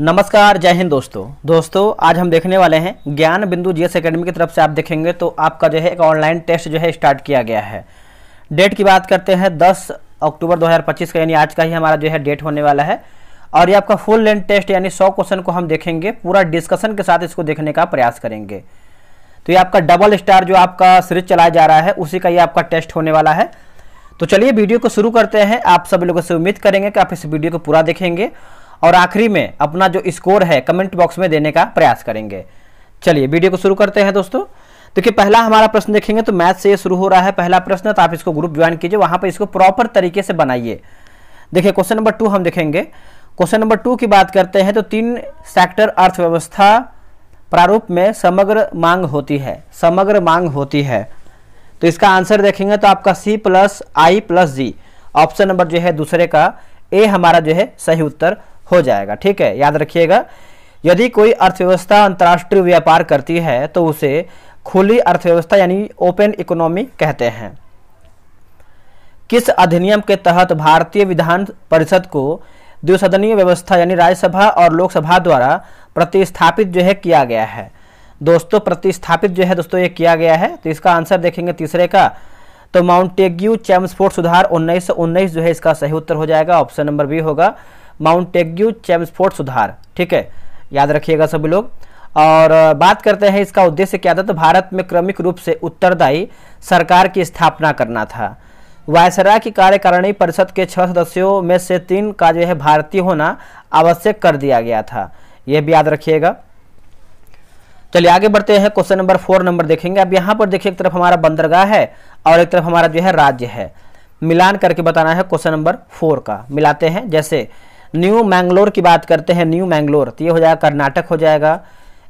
नमस्कार, जय हिंद दोस्तों आज हम देखने वाले हैं ज्ञान बिंदु जीएस एकेडमी की तरफ से। आप देखेंगे तो आपका जो है एक ऑनलाइन टेस्ट जो है स्टार्ट किया गया है। डेट की बात करते हैं 10 अक्टूबर 2025 का, यानी आज का ही हमारा जो है डेट होने वाला है। और ये आपका फुल लेंथ टेस्ट यानी 100 क्वेश्चन को हम देखेंगे, पूरा डिस्कशन के साथ इसको देखने का प्रयास करेंगे। तो ये आपका डबल स्टार जो आपका सीरीज चलाया जा रहा है उसी का ये आपका टेस्ट होने वाला है। तो चलिए वीडियो को शुरू करते हैं। आप सभी लोगों से उम्मीद करेंगे कि आप इस वीडियो को पूरा देखेंगे और आखिरी में अपना जो स्कोर है कमेंट बॉक्स में देने का प्रयास करेंगे। चलिए वीडियो को शुरू करते हैं दोस्तों। देखिए पहला हमारा प्रश्न देखेंगे तो मैथ से ये शुरू हो रहा है पहला प्रश्न, तो आप इसको ग्रुप ज्वाइन कीजिए, वहां पर इसको प्रॉपर तरीके से बनाइए। देखिए क्वेश्चन नंबर 2 हम देखेंगे। क्वेश्चन नंबर 2 की बात करते हैं तो 3 सेक्टर अर्थव्यवस्था प्रारूप में समग्र मांग होती है। तो इसका आंसर देखेंगे तो आपका C+I+G ऑप्शन नंबर जो है दूसरे का ए हमारा जो है सही उत्तर हो जाएगा। ठीक है, याद रखिएगा, यदि कोई अर्थव्यवस्था अंतर्राष्ट्रीय व्यापार करती है तो उसे खुली अर्थव्यवस्था यानी ओपन इकोनॉमी कहते हैं। किस अधिनियम के तहत भारतीय विधान परिषद को द्विसदनीय व्यवस्था यानी राज्यसभा और लोकसभा द्वारा प्रतिस्थापित जो है किया गया है? दोस्तों प्रतिस्थापित जो है दोस्तों ये किया गया है। तो इसका आंसर देखेंगे तीसरे का तो माउंटेग्यू चैम्सफोर्ड सुधार 1919 जो है इसका सही उत्तर हो जाएगा। ऑप्शन नंबर बी होगा माउंटेग्यू चैम्सफोर्ड सुधार। ठीक है, याद रखिएगा सभी लोग। और बात करते हैं इसका उद्देश्य क्या था, तो भारत में क्रमिक रूप से उत्तरदायी सरकार की स्थापना करना था। वायसराय की कार्यकारिणी परिषद के 6 सदस्यों में से 3 का जो है भारतीय होना आवश्यक कर दिया गया था, यह भी याद रखिएगा। चलिए आगे बढ़ते हैं। क्वेश्चन नंबर 4 नंबर देखेंगे। अब यहाँ पर देखिए एक तरफ हमारा बंदरगाह है और एक तरफ हमारा जो है राज्य है, मिलान करके बताना है। क्वेश्चन नंबर 4 का मिलाते हैं। जैसे न्यू मैंगलोर की बात करते हैं, न्यू मैंगलोर तो ये हो जाएगा कर्नाटक हो जाएगा।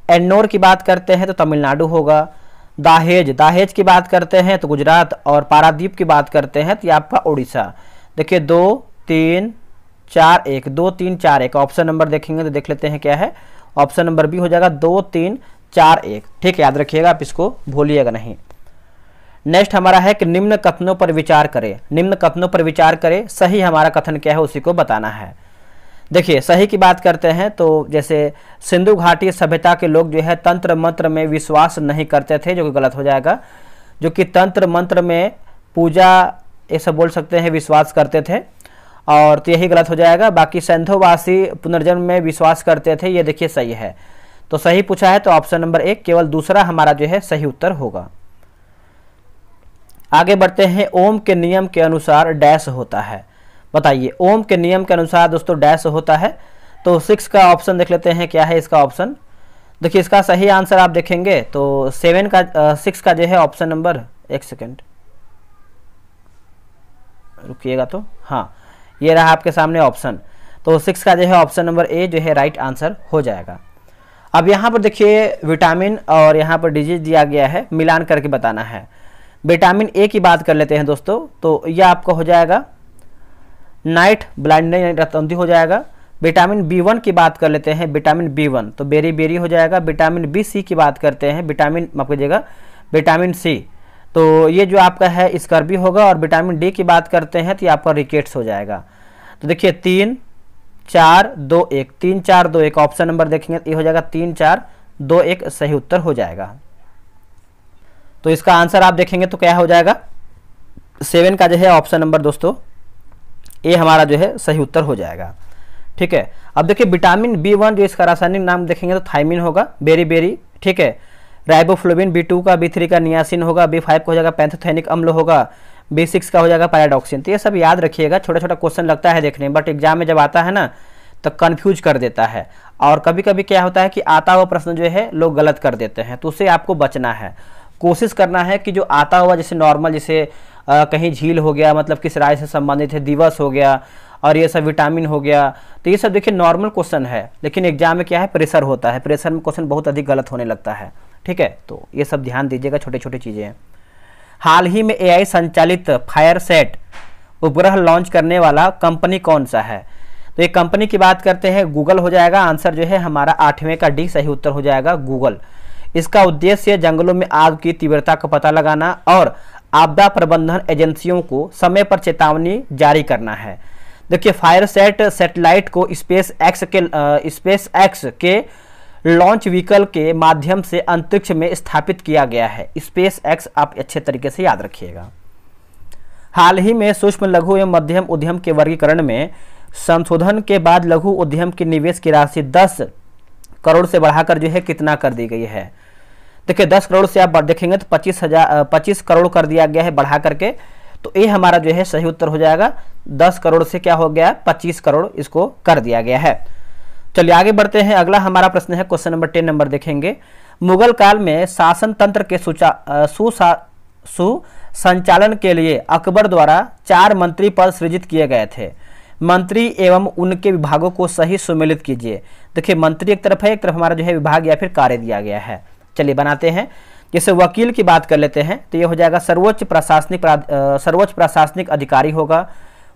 एन्नोर की बात करते हैं तो तमिलनाडु होगा। दाहेज की बात करते हैं तो गुजरात, और पारादीप की बात करते हैं तो ये आपका उड़ीसा। देखिए 2 3 4 1 2 3 4 1 ऑप्शन नंबर देखेंगे तो देख लेते हैं क्या है। ऑप्शन नंबर बी हो जाएगा 2 3 4 1। ठीक है, याद रखिएगा, आप इसको भूलिएगा नहीं। नेक्स्ट हमारा है कि निम्न कथनों पर विचार करें। सही हमारा कथन क्या है उसी को बताना है। देखिए सही की बात करते हैं तो जैसे सिंधु घाटी सभ्यता के लोग जो है तंत्र मंत्र में विश्वास नहीं करते थे, जो कि गलत हो जाएगा। जो कि तंत्र मंत्र में पूजा ऐसा बोल सकते हैं विश्वास करते थे, और तो यही गलत हो जाएगा। बाकी सिंधुवासी पुनर्जन्म में विश्वास करते थे, ये देखिए सही है। तो सही पूछा है तो ऑप्शन नंबर 1 केवल दूसरा हमारा जो है सही उत्तर होगा। आगे बढ़ते हैं। ओम के नियम के अनुसार डैश होता है, बताइए। ओम के नियम के अनुसार दोस्तों डैश होता है। तो 6 का ऑप्शन देख लेते हैं क्या है इसका ऑप्शन। देखिए इसका सही आंसर आप देखेंगे तो 6 का जो है ऑप्शन नंबर, एक सेकेंड रुकिएगा, तो हाँ ये रहा आपके सामने ऑप्शन। तो 6 का जो है ऑप्शन नंबर ए जो है राइट आंसर हो जाएगा। अब यहाँ पर देखिए विटामिन और यहाँ पर डिजीज दिया गया है, मिलान करके बताना है। विटामिन ए की बात कर लेते हैं दोस्तों, तो यह आपका हो जाएगा नाइट ब्लाइंडनेस रतौंधी हो जाएगा। विटामिन B1 की बात कर लेते हैं, विटामिन B1 तो बेरी हो जाएगा। विटामिन B की बात करते हैं, माफ कीजिएगा विटामिन C तो ये जो आपका है स्कर्वी होगा। और विटामिन डी की बात करते हैं तो ये आपका रिकेट्स हो जाएगा। तो देखिए 3 4 2 1 3 4 2 1 ऑप्शन नंबर देखेंगे ये हो जाएगा 3 4 2 1 सही उत्तर हो जाएगा। तो इसका आंसर आप देखेंगे तो क्या हो जाएगा 7 का जो है ऑप्शन नंबर दोस्तों ये हमारा जो है सही उत्तर हो जाएगा। ठीक है, अब देखिए विटामिन B1 जो इसका रासायनिक नाम देखेंगे तो थायमिन होगा, बेरी। ठीक है, राइबोफ्लोविन B2 का, B3 का नियासिन होगा, B5 का हो जाएगा पैंथोथेनिक अम्ल होगा, B6 का हो जाएगा पैराडॉक्सिन। तो ये सब याद रखिएगा, छोटा क्वेश्चन लगता है देखने में, बट एग्जाम में जब आता है ना तो कन्फ्यूज कर देता है। और कभी कभी क्या होता है कि आता हुआ प्रश्न जो है लोग गलत कर देते हैं, तो उससे आपको बचना है। कोशिश करना है कि जो आता हुआ जैसे नॉर्मल, जैसे कहीं झील हो गया, मतलब किस राज्य से संबंधित है, दिवस हो गया, और ये सब विटामिन हो गया, तो ये सब देखिए नॉर्मल क्वेश्चन है। लेकिन एग्जाम में क्या है प्रेशर होता है, प्रेशर में क्वेश्चन बहुत अधिक गलत होने लगता है। ठीक है, तो ये सब ध्यान दीजिएगा, छोटी चीज़ें हैं। हाल ही में AI संचालित फायरसेट उपग्रह लॉन्च करने वाला कंपनी कौन सा है? तो ये कंपनी की बात करते हैं, गूगल हो जाएगा। आंसर जो है हमारा 8वें का डी सही उत्तर हो जाएगा, गूगल। इसका उद्देश्य जंगलों में आग की तीव्रता का पता लगाना और आपदा प्रबंधन एजेंसियों को समय पर चेतावनी जारी करना है। देखिए फायरसैट सैटेलाइट को स्पेस एक्स के लॉन्च व्हीकल के माध्यम से अंतरिक्ष में स्थापित किया गया है। स्पेस एक्स आप अच्छे तरीके से याद रखिएगा। हाल ही में सूक्ष्म लघु एवं मध्यम उद्यम के वर्गीकरण में संशोधन के बाद लघु उद्यम की निवेश की राशि 10 करोड़ से बढ़ाकर जो है कितना कर दी गई है। देखिए 10 करोड़ से आप देखेंगे तो 25 करोड़ कर दिया गया है बढ़ा करके, तो ये हमारा जो है सही उत्तर हो जाएगा। 10 करोड़ से क्या हो गया 25 करोड़ इसको कर दिया गया है। चलिए आगे बढ़ते हैं। अगला हमारा प्रश्न है क्वेश्चन नंबर 10 नंबर देखेंगे। मुगल काल में शासन तंत्र के सुसंचालन के लिए अकबर द्वारा 4 मंत्री पद सृजित किए गए थे। मंत्री एवं उनके विभागों को सही सुमेलित कीजिए। देखिए मंत्री एक तरफ है, एक तरफ हमारा जो है विभाग या फिर कार्य दिया गया है। चलिए बनाते हैं। जैसे वकील की बात कर लेते हैं तो ये हो जाएगा सर्वोच्च प्रशासनिक अधिकारी होगा।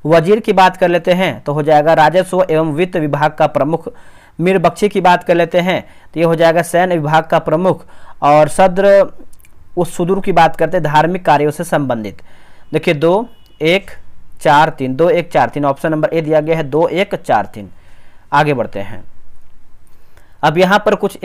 वजीर की बात कर लेते हैं तो हो जाएगा राजस्व एवं वित्त विभाग का प्रमुख। मीरबख्शी की बात कर लेते हैं तो ये हो जाएगा सैन्य विभाग का प्रमुख। और सद्र उस सुदूर की बात करते हैं धार्मिक कार्यों से संबंधित। देखिए 2 1 4 3 2 1 4 3 ऑप्शन नंबर ए दिया गया है 2 1 4 3। आगे बढ़ते हैं। अब यहाँ पर कुछ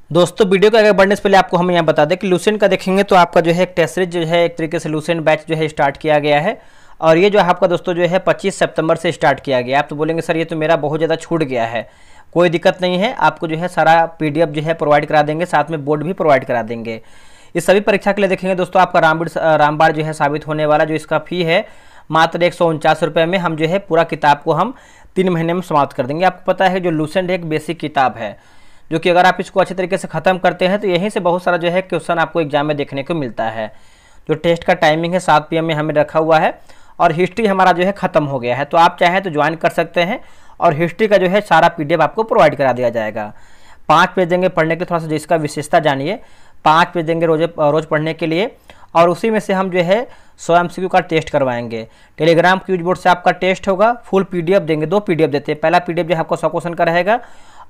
दोस्तों वीडियो को आगे बढ़ने से पहले आपको हम यहाँ बता दें कि लूसेंट का देखेंगे तो आपका जो है एक टेस्ट सीरीज जो है एक तरीके से लूसेंट बैच जो है स्टार्ट किया गया है। और ये जो है आपका दोस्तों जो है 25 सितंबर से स्टार्ट किया गया। आप तो बोलेंगे सर ये तो मेरा बहुत ज़्यादा छूट गया है। कोई दिक्कत नहीं है, आपको जो है सारा PDF जो है प्रोवाइड करा देंगे, साथ में बोर्ड भी प्रोवाइड करा देंगे। इस सभी परीक्षा के लिए देखेंगे दोस्तों आपका रामबाण जो है साबित होने वाला, जो इसका फी है मात्र 149 रुपये में हम जो है पूरा किताब को हम 3 महीने में समाप्त कर देंगे। आपको पता है जो लूसेंट एक बेसिक किताब है जो कि अगर आप इसको अच्छे तरीके से ख़त्म करते हैं तो यहीं से बहुत सारा जो है क्वेश्चन आपको एग्जाम में देखने को मिलता है। जो टेस्ट का टाइमिंग है 7 PM में हमें रखा हुआ है और हिस्ट्री हमारा जो है ख़त्म हो गया है। तो आप चाहें तो ज्वाइन कर सकते हैं और हिस्ट्री का जो है सारा PDF आपको प्रोवाइड करा दिया जाएगा। 5 पेज देंगे पढ़ने के लिए, थोड़ा सा जिसका विशेषता जानिए। 5 पेज देंगे रोज पढ़ने के लिए और उसी में से हम जो है 100 MCQ का टेस्ट करवाएंगे। टेलीग्राम क्यूज बोर्ड से आपका टेस्ट होगा। फुल PDF देंगे, 2 PDF देते हैं। पहला PDF जो है आपको 100 क्वेश्चन का रहेगा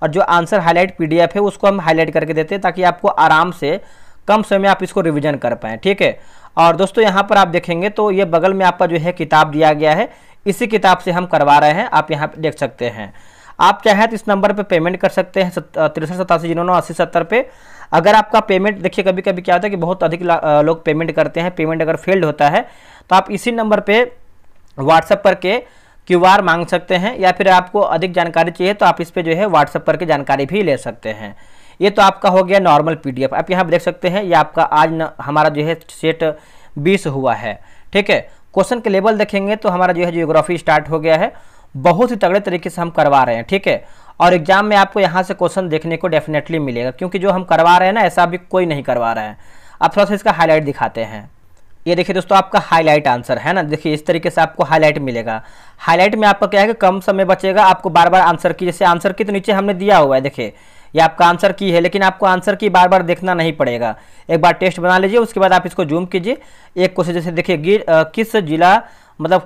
और जो आंसर हाईलाइट PDF है उसको हम हाईलाइट करके देते हैं ताकि आपको आराम से कम समय में आप इसको रिवीजन कर पाएँ, ठीक है। और दोस्तों यहाँ पर आप देखेंगे तो ये बगल में आपका जो है किताब दिया गया है, इसी किताब से हम करवा रहे हैं, आप यहाँ पे देख सकते हैं। आप चाहें तो इस नंबर पे पेमेंट कर सकते हैं 6387 पे। अगर आपका पेमेंट देखिए कभी कभी क्या होता है कि बहुत अधिक लोग पेमेंट करते हैं, पेमेंट अगर फेल्ड होता है तो आप इसी नंबर पे व्हाट्सएप करके QR मांग सकते हैं, या फिर आपको अधिक जानकारी चाहिए तो आप इस पे जो है व्हाट्सएप करके जानकारी भी ले सकते हैं। ये तो आपका हो गया नॉर्मल PDF। आप यहाँ देख सकते हैं ये आपका आज हमारा जो है सेट 20 हुआ है, ठीक है। क्वेश्चन के लेवल देखेंगे तो हमारा जो है जियोग्राफी स्टार्ट हो गया है, बहुत ही तगड़े तरीके से हम करवा रहे हैं, ठीक है। और एग्जाम में आपको यहाँ से क्वेश्चन देखने को डेफिनेटली मिलेगा, क्योंकि जो हम करवा रहे हैं ना ऐसा अभी कोई नहीं करवा रहा है। आप थोड़ा सा इसका हाईलाइट दिखाते हैं। ये देखिए दोस्तों आपका हाईलाइट आंसर है ना, देखिए इस तरीके से आपको हाईलाइट मिलेगा। हाईलाइट में आपका क्या है कि कम समय बचेगा, आपको बार बार आंसर की, जैसे आंसर की तो नीचे हमने दिया हुआ है, देखिए ये आपका आंसर की है, लेकिन आपको आंसर की बार बार देखना नहीं पड़ेगा। एक बार टेस्ट बना लीजिए, उसके बाद आप इसको जूम कीजिए। एक क्वेश्चन जैसे देखिए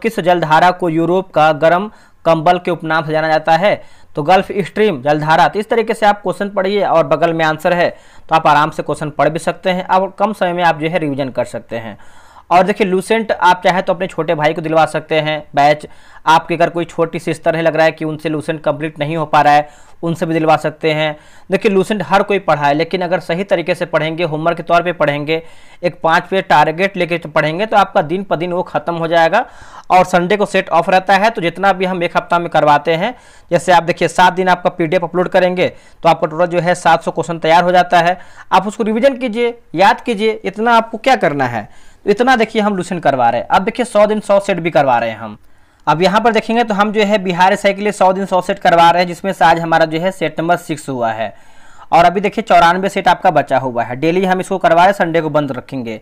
किस जलधारा को यूरोप का गर्म कंबल के उपनाम से जाना जाता है, तो गल्फ स्ट्रीम जलधारा। तो इस तरीके से आप क्वेश्चन पढ़िए और बगल में आंसर है तो आप आराम से क्वेश्चन पढ़ भी सकते हैं और कम समय में आप जो है रिवीजन कर सकते हैं। और देखिए लूसेंट आप चाहे तो अपने छोटे भाई को दिलवा सकते हैं बैच। आपके अगर कोई छोटी सिस्टर है, लग रहा है कि उनसे लूसेंट कंप्लीट नहीं हो पा रहा है, उनसे भी दिलवा सकते हैं। देखिए लूसेंट हर कोई पढ़ाए, लेकिन अगर सही तरीके से पढ़ेंगे, होमवर्क के तौर पे पढ़ेंगे, एक 5 पेज टारगेट लेके पढ़ेंगे तो आपका दिन पर दिन वो खत्म हो जाएगा। और संडे को सेट ऑफ रहता है, तो जितना भी हम एक हफ्ता में करवाते हैं, जैसे आप देखिए 7 दिन आपका PDF अपलोड करेंगे तो आपका टोटल जो है 700 क्वेश्चन तैयार हो जाता है। आप उसको रिविजन कीजिए, याद कीजिए, इतना आपको क्या करना है, इतना देखिए हम लूसेंट करवा रहे हैं। अब देखिए 100 दिन 100 सेट भी करवा रहे हैं हम। अब यहाँ पर देखेंगे तो हम जो है बिहार SI के लिए 100 दिन 100 सेट करवा रहे हैं, जिसमें से आज हमारा जो है सेट नंबर 6 हुआ है। और अभी देखिए 94 सेट आपका बचा हुआ है। डेली हम इसको करवा रहे हैं, संडे को बंद रखेंगे।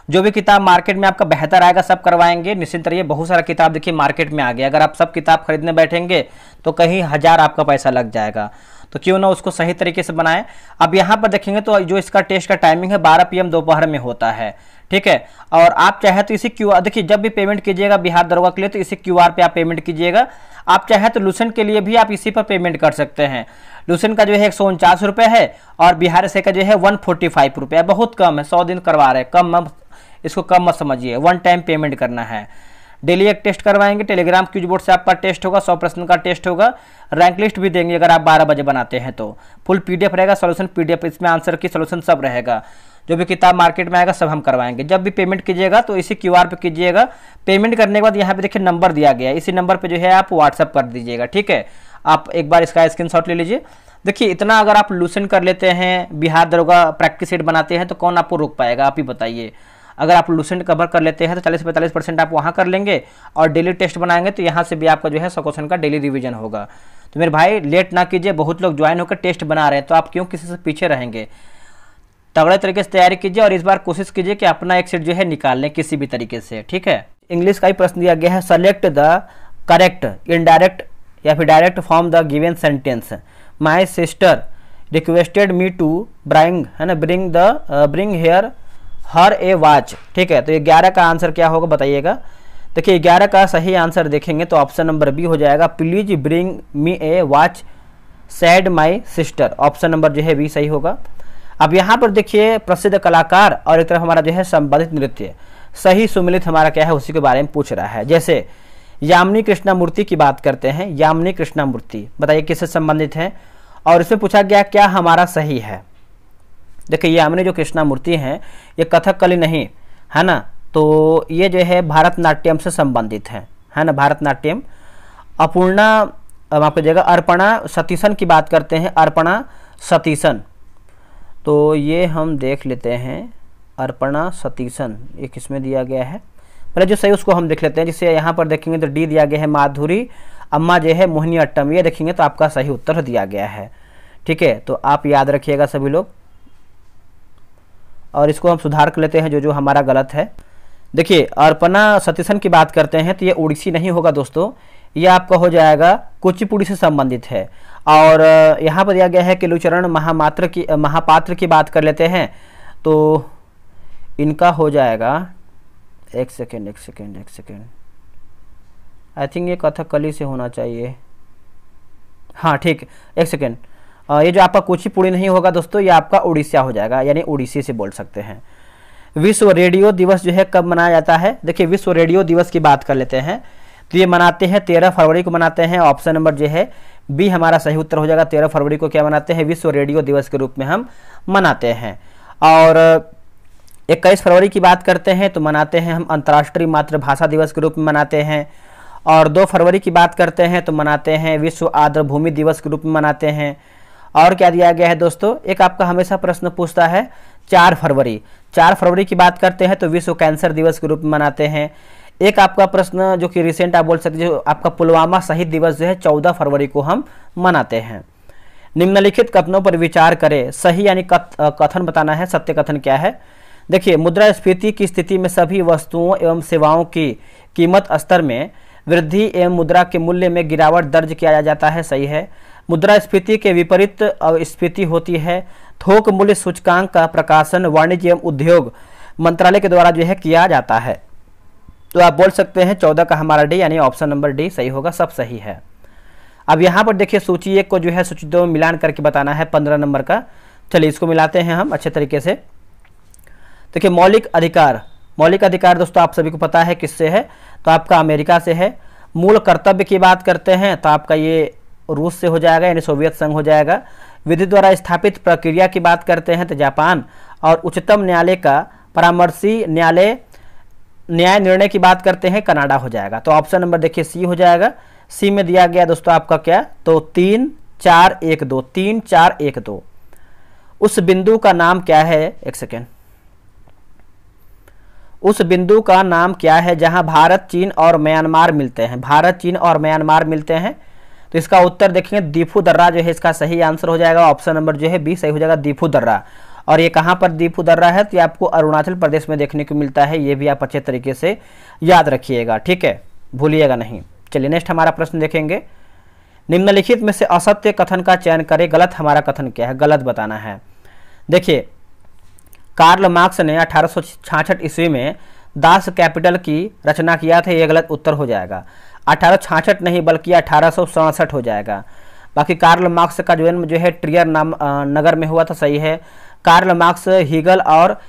जो भी किताब मार्केट में आपका बेहतर आएगा सब करवाएंगे, निश्चिंत रहिए। बहुत सारा किताब देखिए मार्केट में आ गया, अगर आप सब किताब खरीदने बैठेंगे तो कहीं 1000 आपका पैसा लग जाएगा, तो क्यों ना उसको सही तरीके से बनाएं। अब यहाँ पर देखेंगे तो जो इसका टेस्ट का टाइमिंग है 12 PM दोपहर में होता है, ठीक है। और आप चाहे तो इसी QR देखिए जब भी पेमेंट कीजिएगा बिहार दरोगा के लिए तो इसी QR पे आप पेमेंट कीजिएगा। आप चाहे तो लूसेंट के लिए भी आप इसी पर पेमेंट कर सकते हैं। लूसेंट का जो है 149 रुपये है और बिहार SI का जो है 145 रुपये, बहुत कम है। 100 दिन करवा रहे हैं, कम इसको कम मत समझिए, 1 टाइम पेमेंट करना है। डेली एक टेस्ट करवाएंगे, टेलीग्राम क्यूज बोर्ड से आपका टेस्ट होगा, 100 प्रश्न का टेस्ट होगा, रैंक लिस्ट भी देंगे अगर आप 12 बजे बनाते हैं तो। फुल पीडीएफ रहेगा, सॉल्यूशन पीडीएफ, इसमें आंसर की सॉल्यूशन सब रहेगा, जो भी किताब मार्केट में आएगा सब हम करवाएंगे। जब भी पेमेंट कीजिएगा तो इसी क्यूआर पे कीजिएगा। पेमेंट करने के बाद यहाँ पे देखिए नंबर दिया गया है, इसी नंबर पे जो है आप व्हाट्सअप कर दीजिएगा, ठीक है। आप एक बार इसका स्क्रीनशॉट ले लीजिए। देखिए इतना अगर आप लूसेंट कर लेते हैं, बिहार दरोगा प्रैक्टिस सेट बनाते हैं तो कौन आपको रोक पाएगा, आप ही बताइए। अगर आप लूसेंट कवर कर लेते हैं तो 40 से 45% आप वहाँ कर लेंगे, और डेली टेस्ट बनाएंगे तो यहाँ से भी आपका जो है 100 क्वेश्चन का डेली रिवीजन होगा। तो मेरे भाई लेट ना कीजिए, बहुत लोग ज्वाइन होकर टेस्ट बना रहे हैं, तो आप क्यों किसी से पीछे रहेंगे। तगड़े तरीके से तैयारी कीजिए और इस बार कोशिश कीजिए कि अपना एक सेट जो है निकाल लें किसी भी तरीके से, ठीक है। इंग्लिश का ही प्रश्न दिया गया है, सेलेक्ट द करेक्ट इनडायरेक्ट या फिर direct form the given sentence. My sister requested me to bring, है ना, bring here her a watch, ठीक है। तो 11 का आंसर क्या होगा बताइएगा। देखिए 11 का सही आंसर देखेंगे तो ऑप्शन नंबर बी हो जाएगा, please bring me A watch sad my sister. Option number जो है बी सही होगा। अब यहाँ पर देखिए प्रसिद्ध कलाकार और एक तरफ हमारा जो है संबंधित नृत्य, सही सुमिलित हमारा क्या है उसी के बारे में पूछ रहा है। जैसे यामिनी कृष्णमूर्ति की बात करते हैं, यामिनी कृष्णमूर्ति बताइए किससे संबंधित है, और इसमें पूछा गया क्या हमारा सही है। देखिए यामिनी जो कृष्णमूर्ति हैं ये कथकली नहीं है ना, तो ये जो है भारतनाट्यम से संबंधित है ना, भारतनाट्यम। अपूर्णा माफ कीजिएगा, अर्पणा सतीशन की बात करते हैं, अर्पणा सतीशन, तो ये हम देख लेते हैं। अर्पणा सतीशन ये किसमें दिया गया है, पहले जो सही उसको हम देख लेते हैं। जिससे यहाँ पर देखेंगे तो डी दिया गया है, माधुरी अम्मा जो है मोहिनी अट्टम, ये देखेंगे तो आपका सही उत्तर दिया गया है, ठीक है। तो आप याद रखिएगा सभी लोग, और इसको हम सुधार कर लेते हैं जो जो हमारा गलत है। देखिए अर्पणा सतीशन की बात करते हैं तो ये उड़ीसी नहीं होगा दोस्तों, ये आपका हो जाएगा कुचिपुड़ी से संबंधित है। और यहाँ पर दिया गया है कि लुचरण महापात्र की बात कर लेते हैं तो इनका हो जाएगा, एक सेकेंड, आई थिंक ये कथकली से होना चाहिए, हाँ ठीक, एक सेकेंड। ये जो आपका कुचिपुड़ी नहीं होगा दोस्तों, ये आपका उड़ीसा हो जाएगा, यानी उड़ीसी से बोल सकते हैं। विश्व रेडियो दिवस जो है कब मनाया जाता है, देखिए विश्व रेडियो दिवस की बात कर लेते हैं तो ये मनाते हैं 13 फरवरी को मनाते हैं। ऑप्शन नंबर जो है बी हमारा सही उत्तर हो जाएगा। 13 फरवरी को क्या मनाते हैं, विश्व रेडियो दिवस के रूप में हम मनाते हैं। और 21 फरवरी की बात करते हैं तो मनाते हैं हम अंतर्राष्ट्रीय मातृभाषा दिवस के रूप में मनाते हैं। और 2 फरवरी की बात करते हैं तो मनाते हैं विश्व आर्द्र भूमि दिवस के रूप में मनाते हैं। और क्या दिया गया है दोस्तों, एक आपका हमेशा प्रश्न पूछता है 4 फरवरी की बात करते हैं तो विश्व कैंसर दिवस के रूप में मनाते हैं। एक आपका प्रश्न जो कि रिसेंट आप बोल सकते हैं, जो आपका पुलवामा शहीद दिवस जो है 14 फरवरी को हम मनाते हैं। निम्नलिखित कथनों पर विचार करें, सही यानी कथन बताना है, सत्य कथन क्या है। देखिए मुद्रास्फीति की स्थिति में सभी वस्तुओं एवं सेवाओं की कीमत स्तर में वृद्धि एवं मुद्रा के मूल्य में गिरावट दर्ज किया जाता है, सही है। मुद्रास्फीति के विपरीत स्फीति होती है। थोक मूल्य सूचकांक का प्रकाशन वाणिज्य एवं उद्योग मंत्रालय के द्वारा जो है किया जाता है। तो आप बोल सकते हैं 14 का हमारा डी यानी ऑप्शन नंबर डी सही होगा, सब सही है। अब यहाँ पर देखिए सूची 1 को जो है सूची 2 में मिलान करके बताना है 15 नंबर का। चलिए इसको मिलाते हैं हम अच्छे तरीके से। देखिए मौलिक अधिकार दोस्तों आप सभी को पता है किससे है, तो आपका अमेरिका से है। मूल कर्तव्य की बात करते हैं तो आपका ये रूस से हो जाएगा, यानी सोवियत संघ हो जाएगा। विधि द्वारा स्थापित प्रक्रिया की बात करते हैं तो जापान। और उच्चतम न्यायालय का परामर्शी न्याय निर्णय की बात करते हैं कनाडा हो जाएगा। तो ऑप्शन नंबर देखिए सी हो जाएगा। सी में दिया गया दोस्तों आपका क्या, तो 3 4 1 2, 3 4 1 2। उस बिंदु का नाम क्या है, एक सेकेंड, उस बिंदु का नाम क्या है जहां भारत चीन और म्यांमार मिलते हैं, भारत चीन और म्यांमार मिलते हैं। तो इसका उत्तर देखेंगे दीफू दर्रा जो है इसका सही आंसर हो जाएगा। ऑप्शन नंबर जो है बी सही हो जाएगा, दीफू दर्रा। और ये कहाँ पर दीफू दर्रा है, तो ये आपको अरुणाचल प्रदेश में देखने को मिलता है, ये भी आप अच्छे तरीके से याद रखिएगा, ठीक है, भूलिएगा नहीं। चलिए नेक्स्ट हमारा प्रश्न देखेंगे। निम्नलिखित में से असत्य कथन का चयन करें, गलत हमारा कथन क्या है, गलत बताना है। देखिए कार्ल मार्क्स ने 1866 ईस्वी में दास कैपिटल की रचना किया था, ये गलत उत्तर हो जाएगा। 1866 नहीं बल्कि 1867 हो जाएगा। बाकी कार्ल मार्क्स का जन्म जो है ट्रियर नगर में हुआ था, सही है। कार्ल मार्क्स हीगल और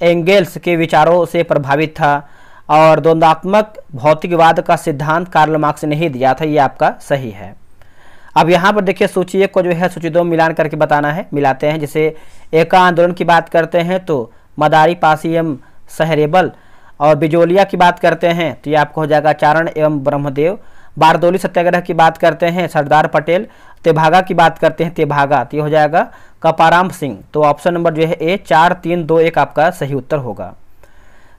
एंगेल्स के विचारों से प्रभावित था। और द्वंद्वात्मक भौतिकवाद का सिद्धांत कार्ल मार्क्स ने ही दिया था, ये आपका सही है। अब यहाँ पर देखिए सूची 1 को जो है सूची 2 मिलान करके बताना है, मिलाते हैं। जैसे एका आंदोलन की बात करते हैं तो मदारी पासी एवं सहरेबल, और बिजोलिया की बात करते हैं तो ये आपको हो जाएगा चारण एवं ब्रह्मदेव। बारदोली सत्याग्रह की बात करते हैं सरदार पटेल। तेभागा की बात करते हैं तेभागा, तो ये हो जाएगा कपाराम सिंह। तो ऑप्शन नंबर जो है ए 4 3 2 1 आपका सही उत्तर होगा।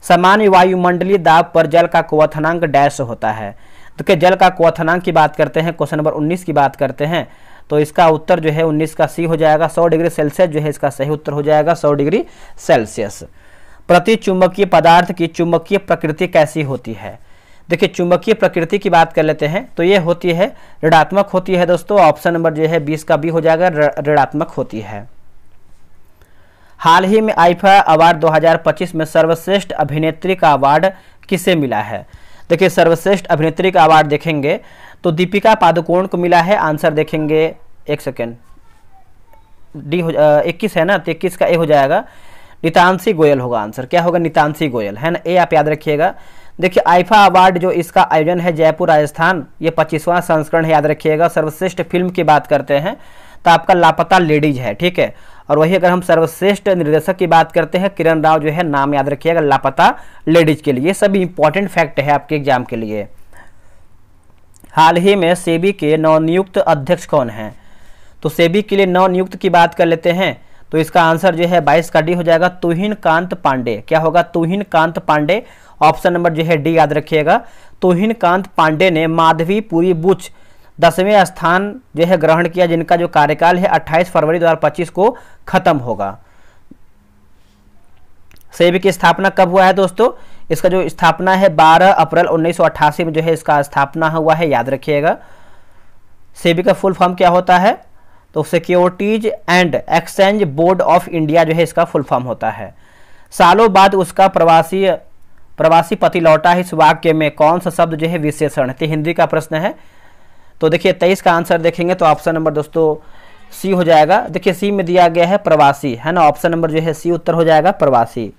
सामान्य वायुमंडलीय दाब पर जल का क्वथनांक डैश होता है। तो जल का क्वथनांक की बात करते हैं, क्वेश्चन नंबर 19 की बात करते हैं, तो इसका उत्तर जो है 19 का सी हो जाएगा। 100 डिग्री सेल्सियस जो है इसका सही उत्तर हो जाएगा, 100 डिग्री सेल्सियस। प्रति चुंबकीय पदार्थ की चुंबकीय प्रकृति कैसी होती है? देखिए चुंबकीय प्रकृति की बात कर लेते हैं तो ये होती है ऋणात्मक होती है दोस्तों। ऑप्शन नंबर जो है 20 का बी हो जाएगा, ऋणात्मक होती है। हाल ही में आईफा अवार्ड 2025 में सर्वश्रेष्ठ अभिनेत्री का अवार्ड किसे मिला है? देखिए सर्वश्रेष्ठ अभिनेत्री का अवार्ड देखेंगे तो दीपिका पादुकोण को मिला है। आंसर देखेंगे, एक सेकेंड, डी हो 21 है ना, तो 21 का ए हो जाएगा, नितांशी गोयल होगा। आंसर क्या होगा? नितांशी गोयल है ना, ए आप याद रखिएगा। देखिए आईफा अवार्ड जो इसका आयोजन है जयपुर राजस्थान, ये 25वां संस्करण है, याद रखिएगा। सर्वश्रेष्ठ फिल्म की बात करते हैं तो आपका लापता लेडीज है, ठीक है। और वही अगर हम सर्वश्रेष्ठ निर्देशक की बात करते हैं किरण राव जो है, नाम याद रखिएगा, लापता लेडीज के लिए। सभी इंपॉर्टेंट फैक्ट है आपके एग्जाम के लिए। हाल ही में सेबी के नवनियुक्त अध्यक्ष कौन हैं? तो सेबी के लिए नवनियुक्त की बात कर लेते हैं तो इसका आंसर जो है 22 का डी हो जाएगा, तुहिन कांत पांडे। क्या होगा? तुहिन कांत पांडे। ऑप्शन नंबर जो है डी याद रखिएगा। तुहिन कांत पांडे ने माधवी पुरी बुच 10वें स्थान जो है ग्रहण किया, जिनका जो कार्यकाल है 28 फरवरी 2025 को खत्म होगा। सेबी की स्थापना कब हुआ है दोस्तों? इसका जो स्थापना है 12 अप्रैल 1988 में जो है इसका स्थापना हुआ है, याद रखिएगा। सेबी का फुल फॉर्म क्या होता है? तो securities and exchange board of India जो है इसका फुल फॉर्म होता है। सालों बाद उसका प्रवासी पति लौटा, इस वाक्य में कौन सा शब्द जो है विशेषण है? तो हिंदी का प्रश्न है। तो देखिए 23 का आंसर देखेंगे तो ऑप्शन नंबर दोस्तों सी हो जाएगा। देखिए सी में दिया गया है प्रवासी, है ना, ऑप्शन नंबर जो है सी उत्तर हो जाएगा, प्रवासी।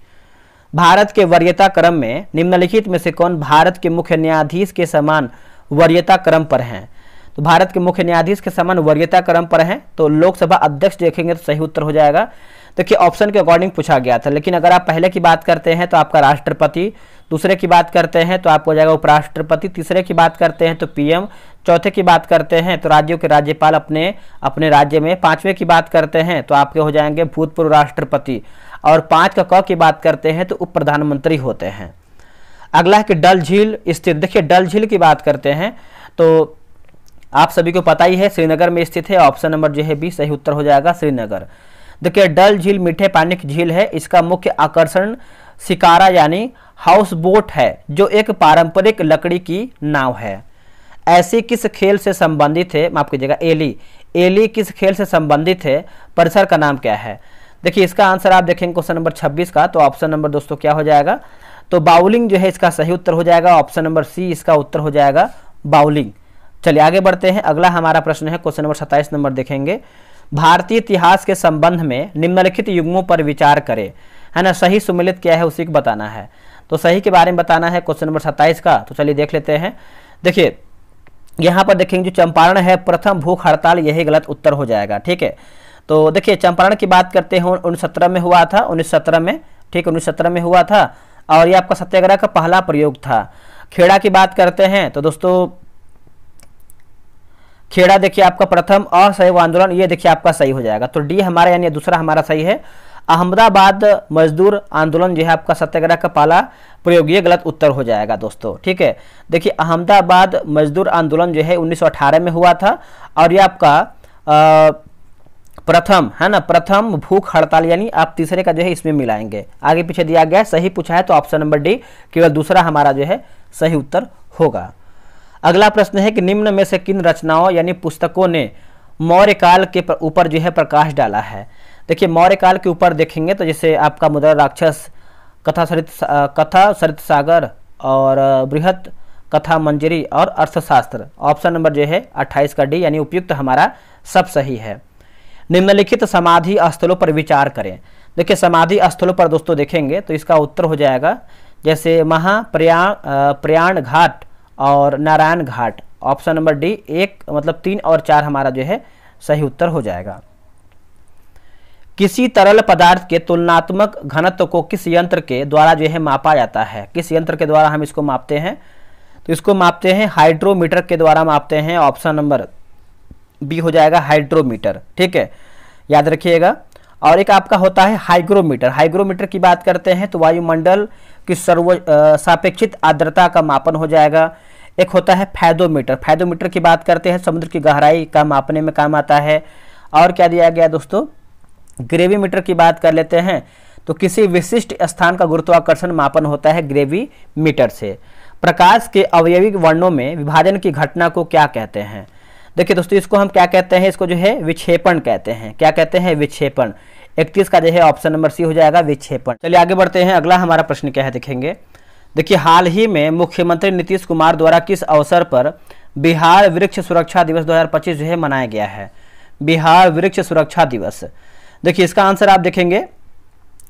भारत के वरीयता क्रम में निम्नलिखित में से कौन भारत के मुख्य न्यायाधीश के समान वरीयता क्रम पर हैं? तो भारत के मुख्य न्यायाधीश के समान वरीयता क्रम पर हैं तो लोकसभा अध्यक्ष देखेंगे तो सही उत्तर हो जाएगा। देखिए ऑप्शन के अकॉर्डिंग पूछा गया था, लेकिन अगर आप पहले की बात करते हैं तो आपका राष्ट्रपति, दूसरे की बात करते हैं तो आपको हो जाएगा उपराष्ट्रपति, तीसरे की बात करते हैं तो पीएम, चौथे की बात करते हैं तो राज्यों के राज्यपाल अपने राज्य में, पांचवें की बात करते हैं तो आपके हो जाएंगे भूतपूर्व राष्ट्रपति, और 5 का क की बात करते हैं तो उप प्रधानमंत्री होते हैं। अगला है कि डल झील स्थित, देखिए डल झील की बात करते हैं तो आप सभी को पता ही है श्रीनगर में स्थित है। ऑप्शन नंबर जो है बी सही उत्तर हो जाएगा, श्रीनगर। देखिए डल झील मीठे पानी की झील है। इसका मुख्य आकर्षण शिकारा यानी हाउस बोट है, जो एक पारंपरिक लकड़ी की नाव है। ऐसी किस खेल से संबंधित है? माफ कीजिएगा, एली किस खेल से संबंधित है? परिसर का नाम क्या है? देखिए इसका आंसर आप देखेंगे क्वेश्चन नंबर 26 का, तो ऑप्शन नंबर दोस्तों क्या हो जाएगा? तो बाउलिंग जो है इसका सही उत्तर हो जाएगा, ऑप्शन नंबर सी इसका उत्तर हो जाएगा, बाउलिंग। चलिए आगे बढ़ते हैं। अगला हमारा प्रश्न है क्वेश्चन नंबर 27 नंबर देखेंगे। भारतीय इतिहास के संबंध में निम्नलिखित युग्मों पर विचार करें, है ना। सही सुमेलित क्या है उसी को बताना है, तो सही के बारे में बताना है क्वेश्चन नंबर 27 का। तो चलिए देख लेते हैं। देखिए यहाँ पर देखेंगे जो चंपारण है प्रथम भूख हड़ताल, यही गलत उत्तर हो जाएगा, ठीक है। तो देखिए चंपारण की बात करते हैं 1917 में हुआ था, 1917 में, ठीक, 1917 में हुआ था, और ये आपका सत्याग्रह का पहला प्रयोग था। खेड़ा की बात करते हैं तो दोस्तों खेड़ा देखिए आपका प्रथम असहयोग आंदोलन, ये देखिए आपका सही हो जाएगा। तो डी हमारा यानी दूसरा हमारा सही है। अहमदाबाद मजदूर आंदोलन जो है आपका सत्याग्रह का पहला प्रयोग, ये गलत उत्तर हो जाएगा दोस्तों, ठीक है। देखिए अहमदाबाद मजदूर आंदोलन जो है 1918 में हुआ था, और ये आपका प्रथम, है ना, प्रथम भूख हड़ताल, यानी आप तीसरे का जो है इसमें मिलाएंगे, आगे पीछे दिया गया सही पूछा है तो ऑप्शन नंबर डी केवल दूसरा हमारा जो है सही उत्तर होगा। अगला प्रश्न है कि निम्न में से किन रचनाओं यानी पुस्तकों ने मौर्य काल के ऊपर जो है प्रकाश डाला है? देखिए मौर्य काल के ऊपर देखेंगे तो जैसे आपका मुद्रा राक्षस, कथा सरित सागर, और बृहत कथा मंजरी और अर्थशास्त्र। ऑप्शन नंबर जो है 28 का डी यानी उपयुक्त हमारा सब सही है। निम्नलिखित समाधि स्थलों पर विचार करें। देखिए समाधि स्थलों पर दोस्तों देखेंगे तो इसका उत्तर हो जाएगा जैसे प्रयाण घाट और नारायण घाट। ऑप्शन नंबर डी, एक मतलब 3 और 4 हमारा जो है सही उत्तर हो जाएगा। किसी तरल पदार्थ के तुलनात्मक घनत्व को किस यंत्र के द्वारा जो है मापा जाता है? किस यंत्र के द्वारा हम इसको मापते हैं? तो इसको मापते हैं हाइड्रोमीटर के द्वारा मापते हैं। ऑप्शन नंबर बी हो जाएगा हाइड्रोमीटर। ठीक है, याद रखिएगा। और एक आपका होता है हाइग्रोमीटर। हाइग्रोमीटर की बात करते हैं तो वायुमंडल की सापेक्षित आर्द्रता का मापन हो जाएगा। एक होता है फैदोमीटर। फैदोमीटर की बात करते हैं समुद्र की गहराई का मापने में काम आता है। और क्या दिया गया दोस्तों? ग्रेविमीटर की बात कर लेते हैं तो किसी विशिष्ट स्थान का गुरुत्वाकर्षण मापन होता है ग्रेविमीटर से। प्रकाश के अवयवी वर्णों में विभाजन की घटना को क्या कहते हैं? देखिए दोस्तों, इसको हम क्या कहते हैं? इसको जो है विक्षेपण कहते हैं। क्या कहते हैं? विक्षेपण। 31 का जो है ऑप्शन नंबर सी हो जाएगा विक्षेपण। चलिए आगे बढ़ते हैं। अगला हमारा प्रश्न क्या है देखेंगे। देखिए, हाल ही में मुख्यमंत्री नीतीश कुमार द्वारा किस अवसर पर बिहार वृक्ष सुरक्षा दिवस 2025 जो है मनाया गया है? बिहार वृक्ष सुरक्षा दिवस। देखिए इसका आंसर आप देखेंगे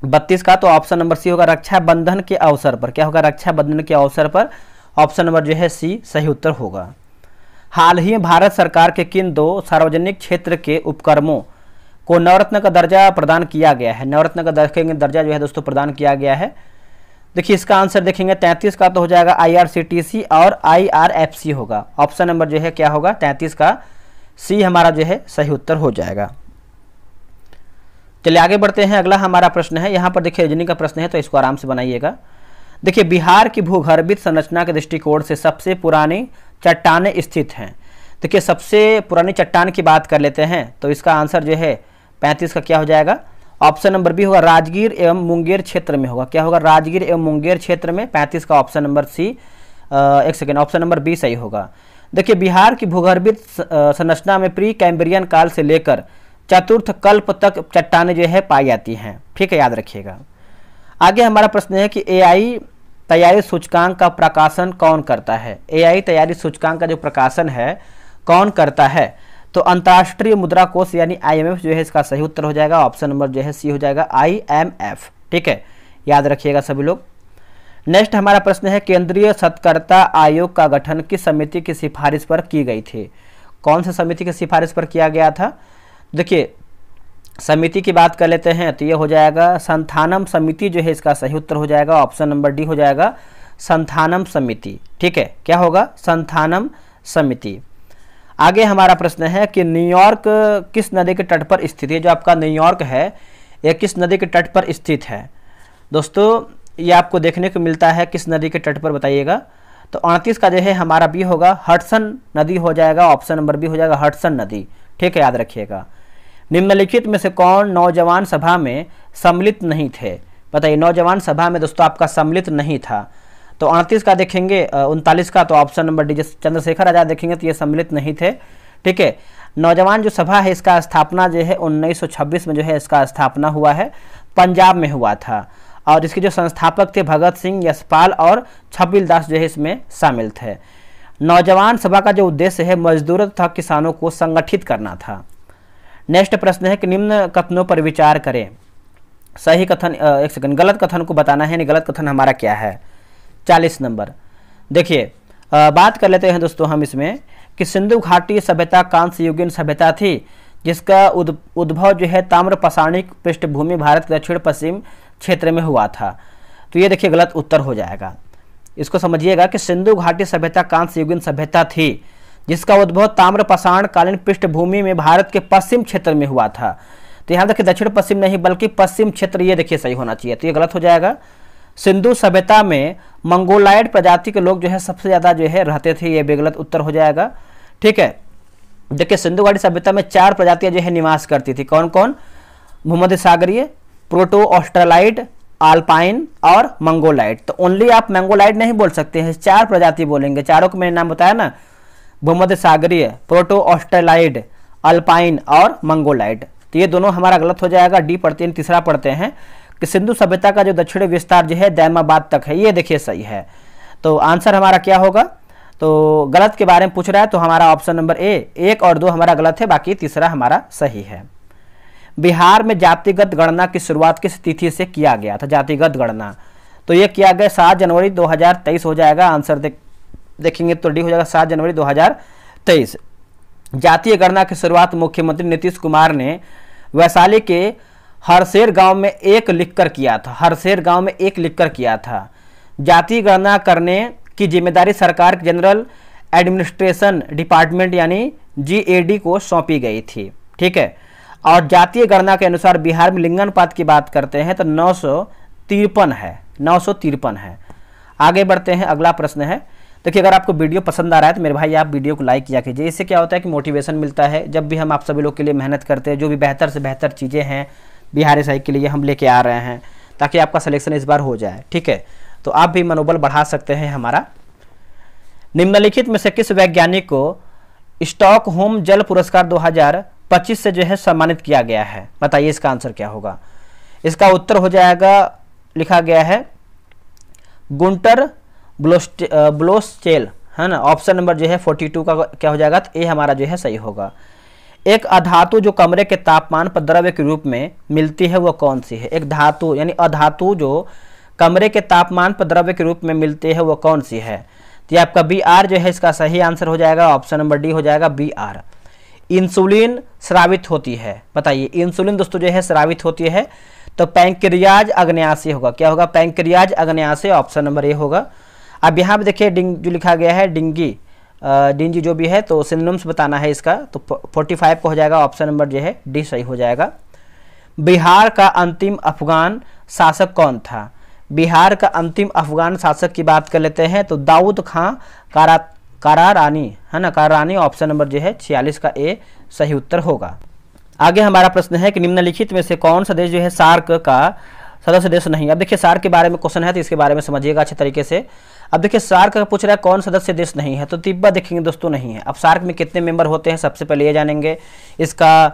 32 का, तो ऑप्शन नंबर सी होगा रक्षाबंधन के अवसर पर। क्या होगा? रक्षाबंधन के अवसर पर। ऑप्शन नंबर जो है सी सही उत्तर होगा। हाल ही में भारत सरकार के किन 2 सार्वजनिक क्षेत्र के उपक्रमों को नवरत्न का दर्जा प्रदान किया गया है? नवरत्न का दर्जा जो है दोस्तों प्रदान किया गया है। देखिए इसका आंसर देखेंगे 33 का, तो हो जाएगा IRCTC और IRFC होगा। ऑप्शन नंबर जो है क्या होगा? 33 का सी हमारा जो है सही उत्तर हो जाएगा। चलिए आगे बढ़ते हैं। अगला हमारा प्रश्न है, यहाँ पर देखिए रीजनिंग का प्रश्न है तो इसको आराम से बनाइएगा। देखिए, बिहार की भूगर्भित संरचना के दृष्टिकोण से सबसे पुरानी चट्टानें स्थित हैं। देखिए सबसे पुरानी चट्टान की बात कर लेते हैं तो इसका आंसर जो है 35 का क्या हो जाएगा? ऑप्शन नंबर बी होगा राजगीर एवं मुंगेर क्षेत्र में होगा। क्या होगा? राजगीर एवं मुंगेर क्षेत्र में। 35 का ऑप्शन नंबर सी, एक सेकेंड, ऑप्शन नंबर बी सही होगा। देखिए, बिहार की भूगर्भित संरचना में प्री कैम्ब्रियन काल से लेकर चतुर्थ कल्प तक चट्टानें जो है पाई जाती हैं। ठीक है, याद रखिएगा। आगे हमारा प्रश्न है कि AI तैयारी सूचकांक का प्रकाशन कौन करता है? AI तैयारी सूचकांक का जो प्रकाशन है कौन करता है? तो अंतर्राष्ट्रीय मुद्रा कोष यानी IMF जो है इसका सही उत्तर हो जाएगा। ऑप्शन नंबर जो है सी हो जाएगा IMF। ठीक है, याद रखिएगा सभी लोग। नेक्स्ट हमारा प्रश्न है, केंद्रीय सतर्कता आयोग का गठन किस समिति की सिफारिश पर की गई थी? कौन सी समिति की सिफारिश पर किया गया था? देखिए समिति की बात कर लेते हैं तो ये हो जाएगा संथानम समिति जो है इसका सही उत्तर हो जाएगा। ऑप्शन नंबर डी हो जाएगा संथानम समिति। ठीक है, क्या होगा? संथानम समिति। आगे हमारा प्रश्न है कि न्यूयॉर्क किस नदी के तट पर स्थित है? जो आपका न्यूयॉर्क है यह किस नदी के तट पर स्थित है? दोस्तों ये आपको देखने को मिलता है किस नदी के तट पर बताइएगा? तो 38 का जो है हमारा बी होगा हडसन नदी हो जाएगा। ऑप्शन नंबर बी हो जाएगा हडसन नदी। ठीक है, याद रखिएगा। निम्नलिखित में से कौन नौजवान सभा में सम्मिलित नहीं थे? बताइए, नौजवान सभा में दोस्तों आपका सम्मिलित नहीं था। तो 38 का देखेंगे, 39 का, तो option number D Chandrashekhar Azad देखेंगे तो ये सम्मिलित नहीं थे। ठीक है, नौजवान जो सभा है इसका स्थापना जो है 1926 में जो है इसका स्थापना हुआ है, पंजाब में हुआ था। और इसके जो संस्थापक थे भगत सिंह, यशपाल और छबिल दास जो है इसमें शामिल थे। नौजवान सभा का जो उद्देश्य है मजदूरों तथा किसानों को संगठित करना था। नेक्स्ट प्रश्न है कि निम्न कथनों पर विचार करें। सही कथन, एक सेकंड, गलत कथन को बताना है। नहीं, गलत कथन हमारा क्या है? 40 नंबर। देखिए बात कर लेते हैं दोस्तों हम इसमें कि सिंधु घाटी सभ्यता कांस्य युगीन सभ्यता थी जिसका उद्भव जो है ताम्र पाषाणिक पृष्ठभूमि भारत के दक्षिण पश्चिम क्षेत्र में हुआ था। तो ये देखिए गलत उत्तर हो जाएगा। इसको समझिएगा कि सिंधु घाटी सभ्यता कांस्य युगीन सभ्यता थी जिसका उद्भव ताम्र पाषाण कालीन पृष्ठभूमि में भारत के पश्चिम क्षेत्र में हुआ था। तो यहाँ देखिए दक्षिण पश्चिम नहीं बल्कि पश्चिम क्षेत्र, ये देखिए सही होना चाहिए। तो ये गलत हो जाएगा। सिंधु सभ्यता में मंगोलायड प्रजाति के लोग जो है सबसे ज़्यादा जो है रहते थे, ये भी गलत उत्तर हो जाएगा। ठीक है, देखिए सिंधु घाटी सभ्यता में 4 प्रजातियां जो है निवास करती थी। कौन कौन? भूमध्य सागरीय, प्रोटो ऑस्ट्रेलाइड, आल्पाइन और मंगोलाइड। तो ओनली आप मंगोलाइड नहीं बोल सकते हैं, 4 प्रजाति बोलेंगे। चारों को मैंने नाम बताया ना, भूमध्य सागरीय, प्रोटो ऑस्ट्रेलाइड, अल्पाइन और मंगोलाइड। तो ये दोनों हमारा गलत हो जाएगा। डी पढ़ते हैं, तीसरा पढ़ते हैं कि सिंधु सभ्यता का जो दक्षिणी विस्तार जो है दैमाबाद तक है, ये देखिए सही है। तो आंसर हमारा क्या होगा? तो गलत के बारे में पूछ रहा है तो हमारा ऑप्शन नंबर ए, 1 और 2 हमारा गलत है, बाकी तीसरा हमारा सही है। बिहार में जातिगत गणना की शुरुआत किस तिथि से किया गया था? जातिगत गणना, तो ये किया गया 7 जनवरी 2023 हो जाएगा। आंसर देखेंगे तो डी हो जाएगा 7 जनवरी 2023। जातीय गणना की शुरुआत मुख्यमंत्री नीतीश कुमार ने वैशाली के हरसेर गांव में एक लिखकर किया था। हरसेर गांव में एक लिखकर किया था। जातीय गणना करने की जिम्मेदारी सरकार के जनरल एडमिनिस्ट्रेशन डिपार्टमेंट यानी GAD को सौंपी गई थी। ठीक है, और जातीय गणना के अनुसार बिहार में लिंगानुपात की बात करते हैं तो 953 है। 953 है। आगे बढ़ते हैं, अगला प्रश्न है। देखिए, अगर आपको वीडियो पसंद आ रहा है तो मेरे भाई आप वीडियो को लाइक किया कीजिए। इससे क्या होता है कि मोटिवेशन मिलता है। जब भी हम आप सभी लोग के लिए मेहनत करते हैं, जो भी बेहतर से बेहतर चीज़ें हैं बिहार SI के लिए हम लेके आ रहे हैं, ताकि आपका सिलेक्शन इस बार हो जाए। ठीक है, तो आप भी मनोबल बढ़ा सकते हैं हमारा। निम्नलिखित में से किस वैज्ञानिक को स्टॉकहोम जल पुरस्कार 2025 से जो है सम्मानित किया गया है? बताइए इसका आंसर क्या होगा। इसका उत्तर हो जाएगा, लिखा गया है गुंटर ब्लोस्चेल, है ना। ऑप्शन नंबर जो है 42 का क्या हो जाएगा, तो ए हमारा जो है सही होगा। एक अधातु जो कमरे के तापमान पर द्रव्य के रूप में मिलती है वो कौन सी है? एक धातु यानी अधातु जो कमरे के तापमान पर द्रव्य के रूप में मिलती है वो कौन सी है? तो ये आपका BR जो है इसका सही आंसर हो जाएगा। ऑप्शन नंबर डी हो जाएगा BR। इंसुलिन स्रावित होती है, बताइए इंसुलिन दोस्तों जो है स्रावित होती है तो पैंक्रियाज अग्न्याशय होगा। क्या होगा? पैंक्रियाज अग्न्याशय। ऑप्शन नंबर ए होगा। अब यहाँ पे देखिए जो लिखा गया है डिंगी जो भी है, तो सिनोनिम्स बताना है इसका, तो 45 को हो जाएगा। ऑप्शन नंबर जो है डी सही हो जाएगा। बिहार का अंतिम अफगान शासक कौन था? बिहार का अंतिम अफगान शासक की बात कर लेते हैं तो दाऊद खां करारानी, है ना, करारानी। ऑप्शन नंबर जो है 46 का ए सही उत्तर होगा। आगे हमारा प्रश्न है कि निम्नलिखित में से कौन सा देश जो है सार्क का सदस्य देश नहीं? अब देखिए सार्क के बारे में क्वेश्चन है तो इसके बारे में समझिएगा अच्छे तरीके से। अब देखिए सार्क का पूछ रहा है कौन सदस्य देश नहीं है, तो तिब्बत देखेंगे दोस्तों नहीं है। अब सार्क में कितने मेंबर होते हैं सबसे पहले ये जानेंगे। इसका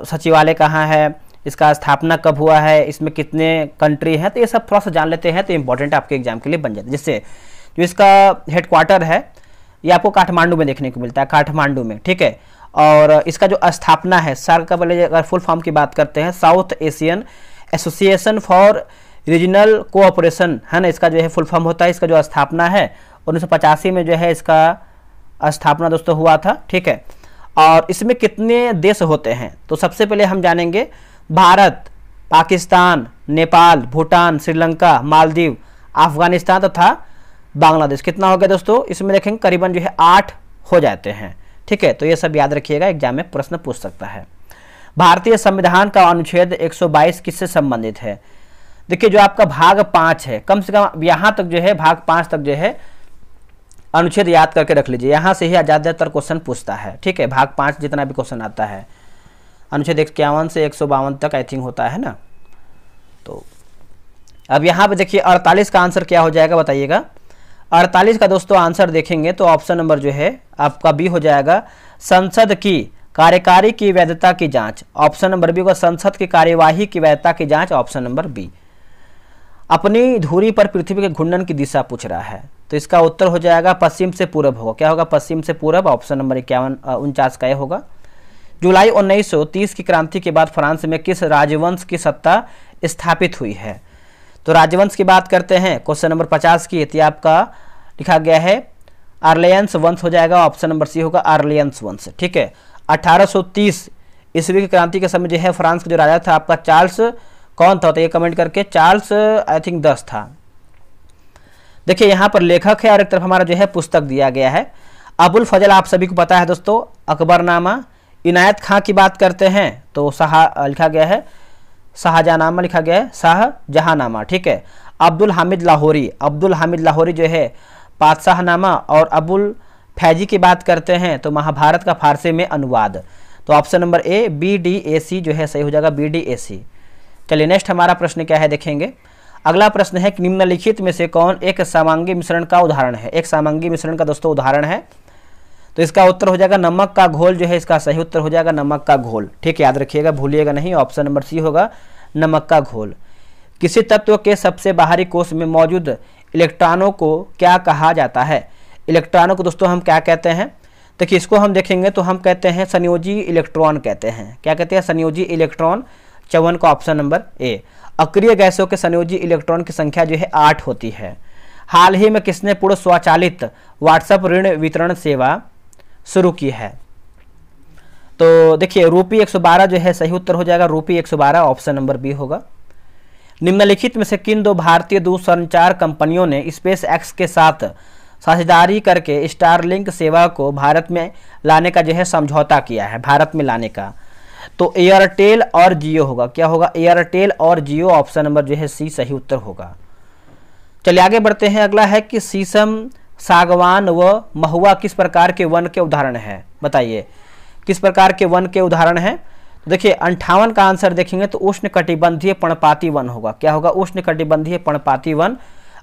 सचिवालय कहाँ है, इसका स्थापना कब हुआ है, इसमें कितने कंट्री हैं, तो ये सब थोड़ा सा जान लेते हैं तो इंपॉर्टेंट आपके एग्जाम के लिए बन जाता है। जिससे जो इसका हेडक्वार्टर है ये आपको काठमांडू में देखने को मिलता है, काठमांडू में। ठीक है, और इसका जो स्थापना है सार्क का, पहले अगर फुल फॉर्म की बात करते हैं south Asian association for regional cooperation, है ना, इसका जो है फुल फॉर्म होता है। इसका जो स्थापना है 1985 में जो है इसका स्थापना दोस्तों हुआ था। ठीक है, और इसमें कितने देश होते हैं तो सबसे पहले हम जानेंगे भारत, पाकिस्तान, नेपाल, भूटान, श्रीलंका, मालदीव, अफगानिस्तान तथा बांग्लादेश। कितना हो गया दोस्तों? इसमें देखेंगे करीबन जो है 8 हो जाते हैं। ठीक है, तो ये सब याद रखिएगा, एग्जाम में प्रश्न पूछ सकता है। भारतीय संविधान का अनुच्छेद 122 किससे संबंधित है? देखिए जो आपका भाग 5 है, कम से कम यहाँ तक जो है भाग 5 तक जो है अनुच्छेद याद करके रख लीजिए। यहाँ से ही ज़्यादातर क्वेश्चन पूछता है। ठीक है, भाग 5 जितना भी क्वेश्चन आता है अनुच्छेद 51 से 152 तक आई थिंक होता है ना। तो अब यहाँ पे देखिए 48 का आंसर क्या हो जाएगा बताइएगा। 48 का दोस्तों आंसर देखेंगे तो ऑप्शन नंबर जो है आपका बी हो जाएगा, संसद की कार्यकारी की वैधता की जांच। ऑप्शन नंबर बी होगा, संसद की कार्यवाही की वैधता की जांच। Option number B. अपनी धुरी पर पृथ्वी के घूर्णन की दिशा पूछ रहा है तो इसका उत्तर हो जाएगा पश्चिम से पूरब होगा। क्या होगा? पश्चिम से पूरब। ऑप्शन नंबर 49 का ये होगा। जुलाई 1930 की क्रांति के बाद फ्रांस में किस राजवंश की सत्ता स्थापित हुई है? तो राजवंश की बात करते हैं क्वेश्चन नंबर 50 की, तो आपका लिखा गया है आर्लियंस वंश हो जाएगा। ऑप्शन नंबर सी होगा आर्लियंस वंश। ठीक है, 1830 ईस्वी की क्रांति के समय जो है फ्रांस का जो राजा था आपका चार्ल्स कौन था? तो ये कमेंट करके चार्ल्स आई थिंक 10 था। देखिए यहाँ पर लेखक है और एक तरफ हमारा जो है पुस्तक दिया गया है। अबुल फजल आप सभी को पता है दोस्तों, अकबरनामा। इनायत खां की बात करते हैं तो लिखा गया है शाहजहानामा, लिखा गया है शाहजहानामा। ठीक है, अब्दुल हामिद लाहौरी, अब्दुल हामिद लाहौरी जो है पातशाहनामा। और अबुल फैजी की बात करते हैं तो महाभारत का फारसी में अनुवाद। तो ऑप्शन नंबर ए BDAC जो है सही हो जाएगा, BDAC। चलिए नेक्स्ट हमारा प्रश्न क्या है देखेंगे। अगला प्रश्न है कि निम्नलिखित में से कौन एक समांगी मिश्रण का उदाहरण है? एक समांगी मिश्रण का दोस्तों उदाहरण है तो इसका उत्तर हो जाएगा नमक का घोल जो है इसका सही उत्तर हो जाएगा नमक का घोल। ठीक है, याद रखिएगा, भूलिएगा नहीं। ऑप्शन नंबर सी होगा नमक का घोल। किसी तत्व के सबसे बाहरी कोश में मौजूद इलेक्ट्रॉनों को क्या कहा जाता है? इलेक्ट्रॉनों को दोस्तों हम क्या कहते हैं? देखिए इसको हम देखेंगे तो हम कहते हैं संयोजी इलेक्ट्रॉन कहते हैं। क्या कहते हैं? संयोजी इलेक्ट्रॉन। 54 का ऑप्शन नंबर ए। अक्रिय गैसों के संयोजी इलेक्ट्रॉन की संख्या जो है 8 होती है। हाल ही में किसने पूर्ण स्वचालित व्हाट्सएप ऋण वितरण सेवा शुरू की है? तो देखिए रूपी 112 जो है सही उत्तर हो जाएगा, रूपी 112 ऑप्शन नंबर बी होगा। निम्नलिखित में से किन दो भारतीय दूरसंचार कंपनियों ने स्पेस एक्स के साथ साझेदारी करके स्टारलिंक सेवा को भारत में लाने का जो है समझौता किया है, भारत में लाने का? तो एयरटेल और जियो होगा। क्या होगा? एयरटेल और जियो, ऑप्शन नंबर जो है सी सही उत्तर होगा। चलिए आगे बढ़ते हैं। अगला है कि शीशम, सागवान व महुआ किस प्रकार के वन के उदाहरण है? बताइए किस प्रकार के वन के उदाहरण है? देखिए 58 का आंसर देखेंगे तो उष्णकटिबंधीय पर्णपाती वन होगा। क्या होगा? उष्णकटिबंधीय पर्णपाती वन,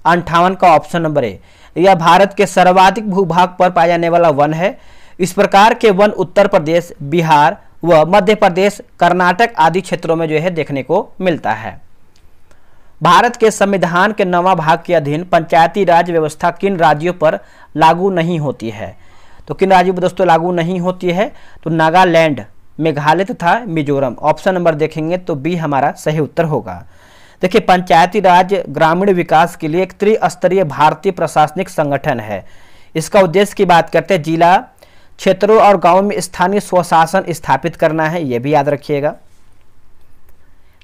58 का ऑप्शन नंबर ए। यह भारत के सर्वाधिक भूभाग पर पाया जाने वाला वन है। इस प्रकार के वन उत्तर प्रदेश, बिहार व मध्य प्रदेश, कर्नाटक आदि क्षेत्रों में जो है देखने को मिलता है। भारत के संविधान के 9वां भाग के अधीन पंचायती राज व्यवस्था किन राज्यों पर लागू नहीं होती है? तो किन राज्यों पर दोस्तों लागू नहीं होती है? तो नागालैंड, मेघालय तथा मिजोरम। ऑप्शन नंबर देखेंगे तो बी हमारा सही उत्तर होगा। देखिए पंचायती राज ग्रामीण विकास के लिए एक त्रिस्तरीय भारतीय प्रशासनिक संगठन है। इसका उद्देश्य की बात करते हैं जिला, क्षेत्रों और गांवों में स्थानीय स्वशासन स्थापित करना है, यह भी याद रखिएगा।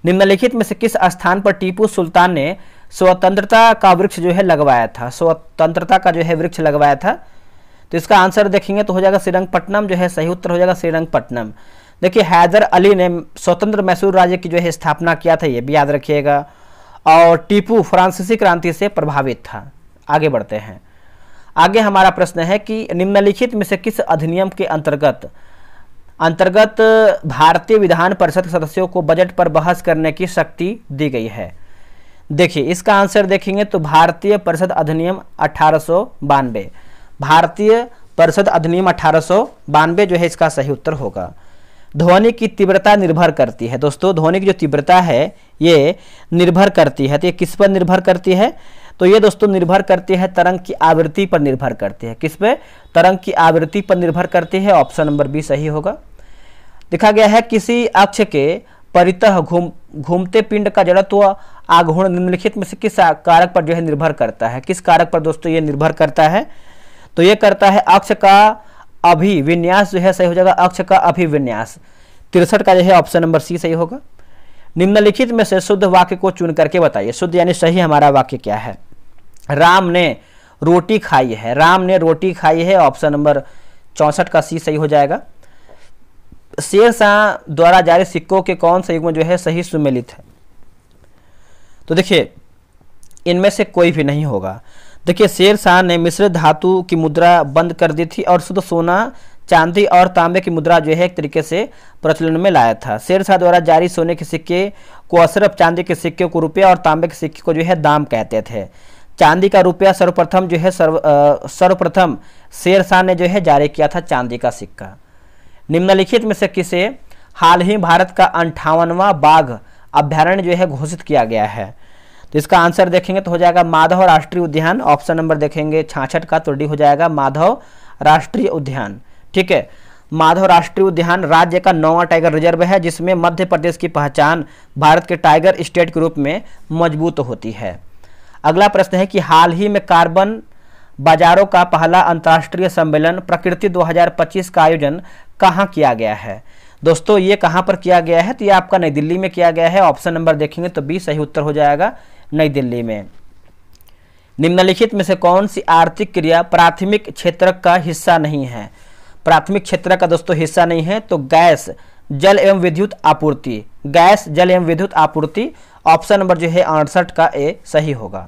निम्नलिखित में से किस स्थान पर टीपू सुल्तान ने स्वतंत्रता का वृक्ष जो है लगवाया था? स्वतंत्रता का जो है वृक्ष लगवाया था। तो इसका आंसर देखेंगे तो हो जाएगा श्रीरंगपट्टनम, जो है सही उत्तर हो जाएगा श्रीरंगपट्टनम। देखिए हैदर अली ने स्वतंत्र मैसूर राज्य की जो है स्थापना किया था, ये भी याद रखिएगा। और टीपू फ्रांसीसी क्रांति से प्रभावित था। आगे बढ़ते हैं। आगे हमारा प्रश्न है कि निम्नलिखित में से किस अधिनियम के अंतर्गत भारतीय विधान परिषद के सदस्यों को बजट पर बहस करने की शक्ति दी गई है? देखिए इसका आंसर देखेंगे तो भारतीय परिषद अधिनियम 1892, भारतीय परिषद अधिनियम 1892 जो है इसका सही उत्तर होगा। ध्वनि की तीव्रता निर्भर करती है दोस्तों, ध्वनि की जो तीव्रता है ये निर्भर करती है। तो ये किस पर निर्भर करती है? तो ये दोस्तों निर्भर करती है तरंग की आवृत्ति पर निर्भर करती है। किस पे? तरंग की आवृत्ति पर निर्भर करती है। ऑप्शन नंबर बी सही होगा। देखा गया है किसी अक्ष के परितः घूमते पिंड का जड़त्व आघूर्ण निम्नलिखित में से किस कारक पर जो है निर्भर करता है? किस कारक पर दोस्तों ये निर्भर करता है? तो ये करता है अक्ष का अभिविन्यास, जो है सही हो जाएगा अक्ष का अभिविन्यास। 63 का जो है ऑप्शन नंबर सी सही होगा। निम्नलिखित में से शुद्ध वाक्य को चुन करके बताइए, शुद्ध यानी सही हमारा वाक्य क्या है? राम ने रोटी खाई है, राम ने रोटी खाई है, ऑप्शन नंबर 64 का सी सही हो जाएगा। शेरशाह द्वारा जारी सिक्कों के कौन से युग जो है सही सुमेलित है? तो देखिए इनमें से कोई भी नहीं होगा। देखिए शेरशाह ने मिश्रित धातु की मुद्रा बंद कर दी थी और शुद्ध सोना, चांदी और तांबे की मुद्रा जो है एक तरीके से प्रचलन में लाया था। शेरशाह द्वारा जारी सोने के सिक्के को अशरफ, चांदी के सिक्के को रुपया और तांबे के सिक्के को जो है दाम कहते थे। चांदी का रुपया सर्वप्रथम जो है सर्वप्रथम शेरशाह ने जो है जारी किया था चांदी का सिक्का। निम्नलिखित में से किसे हाल ही भारत का 58वां बाघ अभ्यारण्य जो है घोषित किया गया है? तो इसका आंसर देखेंगे तो हो जाएगा माधव राष्ट्रीय उद्यान। ऑप्शन नंबर देखेंगे 66 का, तो डी हो जाएगा माधव राष्ट्रीय उद्यान। ठीक है, माधव राष्ट्रीय उद्यान राज्य का 9वां टाइगर रिजर्व है, जिसमें मध्य प्रदेश की पहचान भारत के टाइगर स्टेट के रूप में मजबूत होती है। अगला प्रश्न है कि हाल ही में कार्बन बाजारों का पहला अंतर्राष्ट्रीय सम्मेलन प्रकृति 2025 का आयोजन कहाँ किया गया है? दोस्तों ये कहाँ पर किया गया है? तो ये आपका नई दिल्ली में किया गया है। ऑप्शन नंबर देखेंगे तो बी सही उत्तर हो जाएगा, नई दिल्ली में। निम्नलिखित में से कौन सी आर्थिक क्रिया प्राथमिक क्षेत्र का हिस्सा नहीं है? प्राथमिक क्षेत्र का दोस्तों हिस्सा नहीं है तो गैस, जल एवं विद्युत आपूर्ति, गैस, जल एवं विद्युत आपूर्ति। ऑप्शन नंबर जो है 68 का ए सही होगा।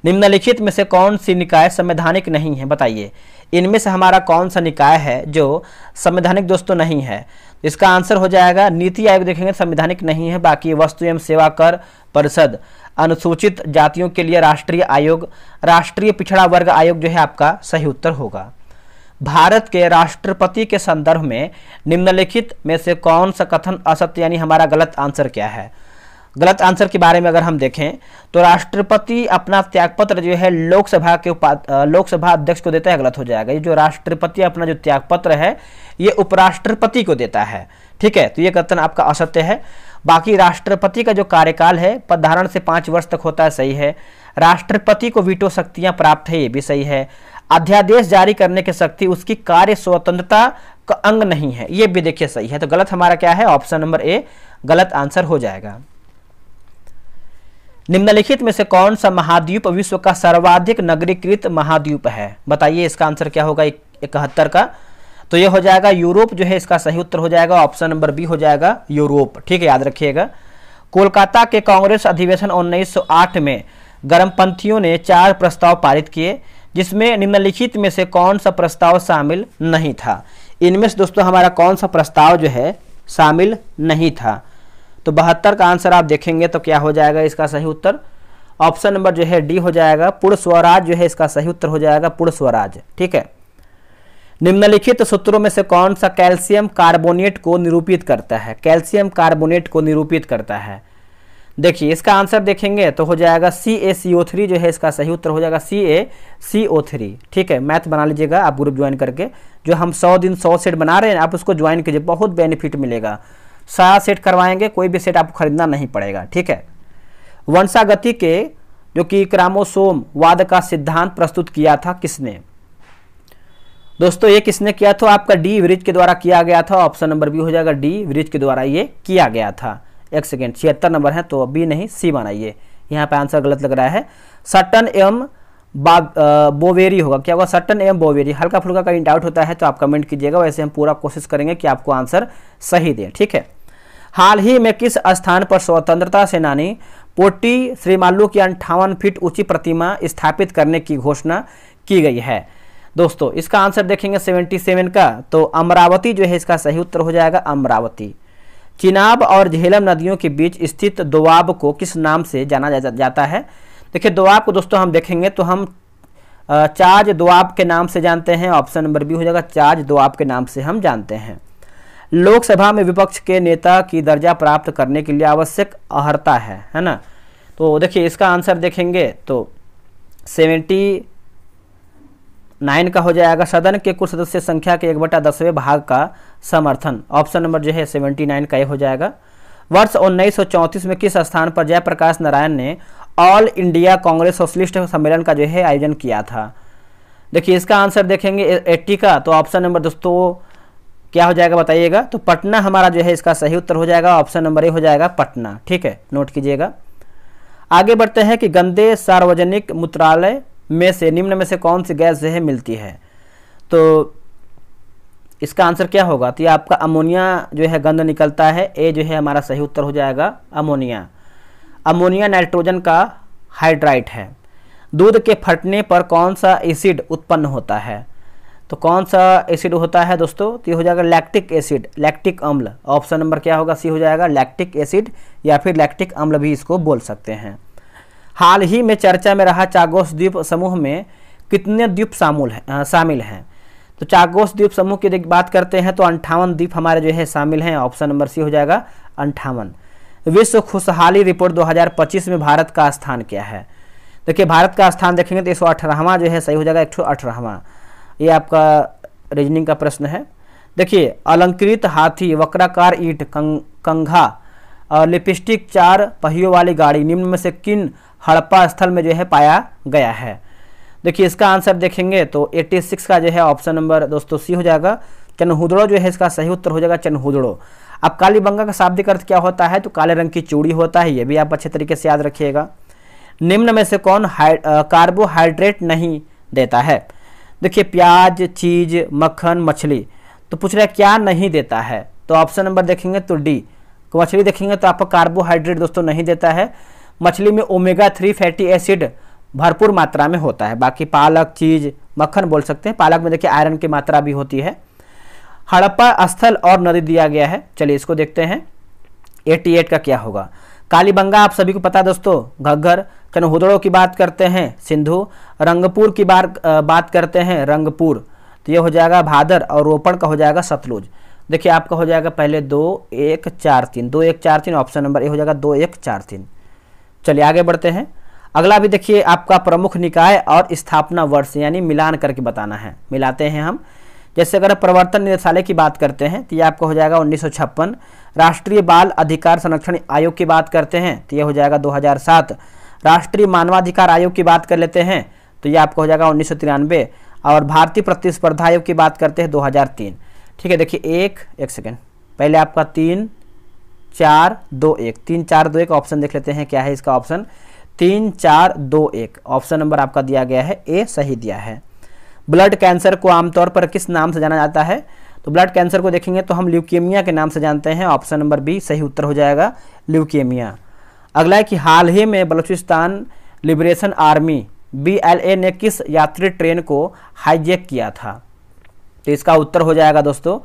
निम्नलिखित में से कौन सी निकाय संवैधानिक नहीं है? बताइए इनमें से हमारा कौन सा निकाय है जो संवैधानिक दोस्तों नहीं है? इसका आंसर हो जाएगा नीति आयोग। देखेंगे संवैधानिक नहीं है। बाकी वस्तु एवं सेवा कर परिषद, अनुसूचित जातियों के लिए राष्ट्रीय आयोग, राष्ट्रीय पिछड़ा वर्ग आयोग जो है आपका सही उत्तर होगा। भारत के राष्ट्रपति के संदर्भ में निम्नलिखित में से कौन सा कथन असत्य यानी हमारा गलत आंसर क्या है? गलत आंसर के बारे में अगर हम देखें तो राष्ट्रपति अपना त्यागपत्र जो है लोकसभा अध्यक्ष को देता है, गलत हो जाएगा। ये जो राष्ट्रपति अपना जो त्यागपत्र है ये उपराष्ट्रपति को देता है। ठीक है, तो ये कथन आपका असत्य है। बाकी राष्ट्रपति का जो कार्यकाल है पद धारण से 5 वर्ष तक होता है, सही है। राष्ट्रपति को वीटो शक्तियां प्राप्त है, ये भी सही है। अध्यादेश जारी करने की शक्ति उसकी कार्य स्वतंत्रता का अंग नहीं है, ये भी देखिए सही है। तो गलत हमारा क्या है, ऑप्शन नंबर ए गलत आंसर हो जाएगा। निम्नलिखित में से कौन सा महाद्वीप विश्व का सर्वाधिक नगरीकृत महाद्वीप है, बताइए इसका आंसर क्या होगा 71 का। तो ये हो जाएगा यूरोप जो है, इसका सही उत्तर हो जाएगा ऑप्शन नंबर बी हो जाएगा यूरोप, ठीक है, याद रखिएगा। कोलकाता के कांग्रेस अधिवेशन 1908 में गर्मपंथियों ने 4 प्रस्ताव पारित किए, जिसमें निम्नलिखित में से कौन सा प्रस्ताव शामिल नहीं था। इनमें से दोस्तों हमारा कौन सा प्रस्ताव जो है शामिल नहीं था। तो 72 का आंसर आप देखेंगे तो क्या हो जाएगा इसका सही उत्तर, ऑप्शन नंबर जो है डी हो जाएगा, पूर्ण स्वराज जो है इसका सही उत्तर हो जाएगा पूर्ण स्वराज, ठीक है। निम्नलिखित सूत्रों में से कौन सा कैल्शियम कार्बोनेट को निरूपित करता है, कैल्शियम कार्बोनेट को निरूपित करता है। देखिए इसका आंसर देखेंगे तो हो जाएगा CaCO3 जो है इसका सही उत्तर हो जाएगा CaCO3, ठीक है। मैथ बना लीजिएगा आप ग्रुप ज्वाइन करके, जो हम 100 दिन 100 सेट बना रहे हैं आप उसको ज्वाइन कीजिए, बहुत बेनिफिट मिलेगा। सारा सेट करवाएंगे, कोई भी सेट आपको खरीदना नहीं पड़ेगा, ठीक है। वंशागति के जो कि क्रोमोसोम वाद का सिद्धांत प्रस्तुत किया था किसने, दोस्तों ये किसने किया था, आपका डी विरिच के द्वारा किया गया था, ऑप्शन नंबर बी हो जाएगा डी विरिच के द्वारा ये किया गया था। एक सेकेंड, 76 नंबर है तो बी नहीं सी बनाइए, यहाँ पे आंसर गलत लग रहा है। सटन एवं बोवेरी होगा, क्या होगा सटन एवं बोवेरी, हल्का फुल्का कहीं डाउट होता है तो आप कमेंट कीजिएगा, वैसे हम पूरा कोशिश करेंगे कि आपको आंसर सही दें, ठीक है। हाल ही में किस स्थान पर स्वतंत्रता सेनानी पोटी श्रीमालू की 58 फीट ऊंची प्रतिमा स्थापित करने की घोषणा की गई है। दोस्तों इसका आंसर देखेंगे 77 का, तो अमरावती जो है इसका सही उत्तर हो जाएगा अमरावती। चिनाब और झेलम नदियों के बीच स्थित दोआब को किस नाम से जाना जाता है। देखिए दोआब को दोस्तों हम देखेंगे तो हम चाज दोआब के नाम से जानते हैं, ऑप्शन नंबर बी हो जाएगा चाज दोआब के नाम से हम जानते हैं। लोकसभा में विपक्ष के नेता की दर्जा प्राप्त करने के लिए आवश्यक अर्हता है ना। तो देखिए इसका आंसर देखेंगे तो 79 का हो जाएगा, सदन के कुल सदस्य संख्या के 1/10वें भाग का समर्थन, ऑप्शन नंबर जो है 79 का ये हो जाएगा। वर्ष 1934 में किस स्थान पर जयप्रकाश नारायण ने ऑल इंडिया कांग्रेस सोशलिस्ट सम्मेलन का जो है आयोजन किया था। देखिए इसका आंसर देखेंगे 80 का, तो ऑप्शन नंबर दोस्तों क्या हो जाएगा बताइएगा, तो पटना हमारा जो है इसका सही उत्तर हो जाएगा, ऑप्शन नंबर ए हो जाएगा पटना, ठीक है, नोट कीजिएगा। आगे बढ़ते हैं कि गंदे सार्वजनिक मूत्रालय में से निम्न में से कौन सी गैस जो है मिलती है। तो इसका आंसर क्या होगा, तो ये आपका अमोनिया जो है गंध निकलता है, ए जो है हमारा सही उत्तर हो जाएगा अमोनिया। अमोनिया नाइट्रोजन का हाइड्राइड है। दूध के फटने पर कौन सा एसिड उत्पन्न होता है, तो कौन सा एसिड होता है दोस्तों, तो ये हो जाएगा लैक्टिक एसिड, लैक्टिक अम्ल, ऑप्शन नंबर क्या होगा सी हो जाएगा लैक्टिक एसिड, या फिर लैक्टिक अम्ल भी इसको बोल सकते हैं। हाल ही में चर्चा में रहा चागोस द्वीप समूह में कितने द्वीप शामिल हैं। तो चागोस द्वीप समूह की बात करते हैं तो 58 द्वीप हमारे जो है शामिल हैं, ऑप्शन नंबर सी हो जाएगा 58। विश्व खुशहाली रिपोर्ट 2025 में भारत का स्थान क्या है। देखिए भारत का स्थान देखेंगे तो 118वां जो है सही हो जाएगा 118वां, ये आपका रीजनिंग का प्रश्न है। देखिए अलंकृत हाथी, वक्राकार ईंट, कंघा और लिपस्टिक 4 पहियों वाली गाड़ी निम्न में से किन हड़प्पा स्थल में जो है पाया गया है। देखिए इसका आंसर देखेंगे तो 86 का जो है ऑप्शन नंबर दोस्तों सी हो जाएगा चनहुदड़ो जो है इसका सही उत्तर हो जाएगा चनहुदड़ो। अब कालीबंगा का शाब्दिक अर्थ क्या होता है, तो काले रंग की चूड़ी होता है, ये भी आप अच्छे तरीके से याद रखिएगा। निम्न में से कौन कार्बोहाइड्रेट नहीं देता है। देखिए प्याज, चीज, मक्खन, मछली, तो पूछ रहा है क्या नहीं देता है, तो ऑप्शन नंबर देखेंगे तो डी, मछली देखेंगे तो आपको कार्बोहाइड्रेट दोस्तों नहीं देता है। मछली में ओमेगा 3 फैटी एसिड भरपूर मात्रा में होता है। बाकी पालक, चीज, मक्खन बोल सकते हैं, पालक में देखिए आयरन की मात्रा भी होती है। हड़प्पा स्थल और नदी दिया गया है, चलिए इसको देखते हैं 88 का क्या होगा। कालीबंगा आप सभी को पता है दोस्तों घग्गर, चनहुदड़ो की बात करते हैं सिंधु, रंगपुर की बात करते हैं रंगपुर, तो ये हो जाएगा भादर, और रोपड़ का हो जाएगा सतलुज। देखिए आपका हो जाएगा पहले 2 1 4 3, 2 1 4 3, ऑप्शन नंबर ए हो जाएगा 2 1 4 3। चलिए आगे बढ़ते हैं। अगला भी देखिए आपका प्रमुख निकाय और स्थापना वर्ष यानी मिलान करके बताना है, मिलाते हैं हम। जैसे अगर प्रवर्तन निदेशालय की बात करते हैं तो ये आपका हो जाएगा 1956। राष्ट्रीय बाल अधिकार संरक्षण आयोग की बात करते हैं तो ये हो जाएगा 2007। राष्ट्रीय मानवाधिकार आयोग की बात कर लेते हैं तो ये आपका हो जाएगा 1993। और भारतीय प्रतिस्पर्धा आयोग की बात करते हैं 2003। ठीक है, देखिए एक सेकेंड, पहले आपका 3 4 2 1 3 4 2 1 ऑप्शन देख लेते हैं क्या है इसका ऑप्शन। 3 4 2 1 ऑप्शन नंबर आपका दिया गया है ए, सही दिया है। ब्लड कैंसर को आमतौर पर किस नाम से जाना जाता है? तो ब्लड कैंसर को देखेंगे तो हम ल्यूकेमिया के नाम से जानते हैं, ऑप्शन नंबर बी सही उत्तर हो जाएगा, ल्यूकेमिया। अगला है कि हाल ही में बलूचिस्तान लिबरेशन आर्मी BLA ने किस यात्री ट्रेन को हाईजैक किया था? तो इसका उत्तर हो जाएगा दोस्तों,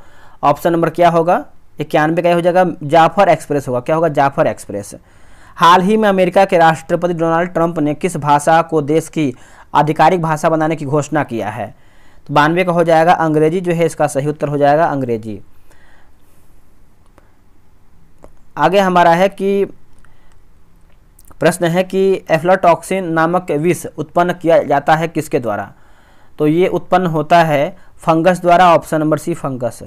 ऑप्शन नंबर क्या होगा, 91 का हो जाएगा, जाफर एक्सप्रेस होगा। क्या होगा? जाफर एक्सप्रेस। हाल ही में अमेरिका के राष्ट्रपति डोनाल्ड ट्रंप ने किस भाषा को देश की आधिकारिक भाषा बनाने की घोषणा किया है? तो 92 का हो जाएगा, अंग्रेजी जो है इसका सही उत्तर हो जाएगा, अंग्रेजी। आगे हमारा है कि प्रश्न है कि एफ्लाटॉक्सिन नामक विष उत्पन्न किया जाता है किसके द्वारा? तो ये उत्पन्न होता है फंगस द्वारा, ऑप्शन नंबर सी फंगस।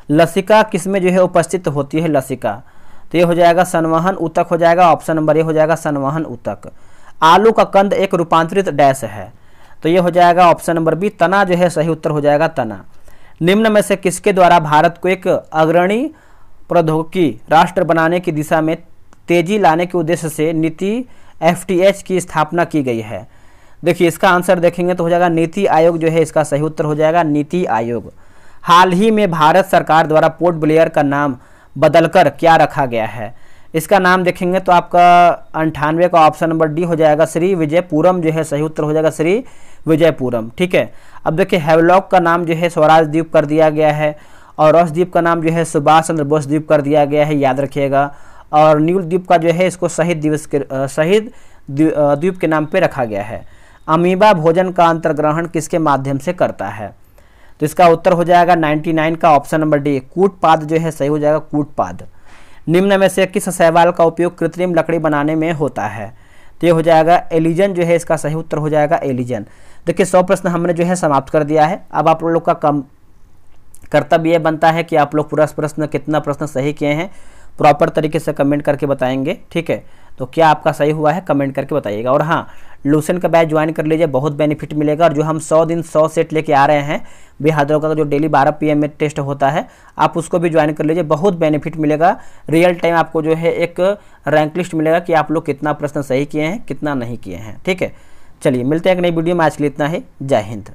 लसिका किसमें जो है उपस्थित होती है? लसिका, तो ये हो जाएगा संवहन ऊतक हो जाएगा, ऑप्शन नंबर ए हो जाएगा, संवहन ऊतक। आलू का कंद एक रूपांतरित डैश है, तो ये हो जाएगा ऑप्शन नंबर बी, तना जो है सही उत्तर हो जाएगा, तना। निम्न में से किसके द्वारा भारत को एक अग्रणी प्रौद्योगिकी राष्ट्र बनाने की दिशा में तेजी लाने के उद्देश्य से नीति FTH की स्थापना की गई है? देखिए इसका आंसर देखेंगे तो हो जाएगा नीति आयोग जो है इसका सही उत्तर हो जाएगा, नीति आयोग। हाल ही में भारत सरकार द्वारा पोर्ट ब्लेयर का नाम बदलकर क्या रखा गया है? इसका नाम देखेंगे तो आपका 98 का ऑप्शन नंबर डी हो जाएगा, श्री विजयपुरम जो है सही उत्तर हो जाएगा, श्री विजयपुरम। ठीक है, अब देखिए हैवलॉक का नाम जो है स्वराज द्वीप कर दिया गया है, और रॉस द्वीप का नाम जो है सुभाष चंद्र बोस द्वीप कर दिया गया है, याद रखिएगा। और न्यू द्वीप का जो है इसको शहीद द्वीप के नाम पे रखा गया है। अमीबा भोजन का अंतर्ग्रहण किसके माध्यम से करता है? तो इसका उत्तर हो जाएगा 99 का ऑप्शन नंबर डी, कूटपाद जो है सही हो जाएगा, कूटपाद। निम्न में से किस शैवाल का उपयोग कृत्रिम लकड़ी बनाने में होता है? तो ये हो जाएगा एलिजन जो है इसका सही उत्तर हो जाएगा, एलिजन। देखिए 100 प्रश्न हमने जो है समाप्त कर दिया है। अब आप लोग का कर्तव्य ये बनता है कि आप लोग पूरा प्रश्न कितना प्रश्न सही किए हैं प्रॉपर तरीके से कमेंट करके बताएंगे। ठीक है, तो क्या आपका सही हुआ है कमेंट करके बताइएगा। और हाँ, लूसेंट का बैच ज्वाइन कर लीजिए, बहुत बेनिफिट मिलेगा। और जो हम 100 दिन 100 सेट लेके आ रहे हैं बिहार का जो डेली 12 PM में टेस्ट होता है, आप उसको भी ज्वाइन कर लीजिए, बहुत बेनिफिट मिलेगा। रियल टाइम आपको जो है एक रैंक लिस्ट मिलेगा कि आप लोग कितना प्रश्न सही किए हैं कितना नहीं किए हैं। ठीक है, चलिए मिलते हैं एक नई वीडियो में, आज के लिए इतना ही, जय हिंद।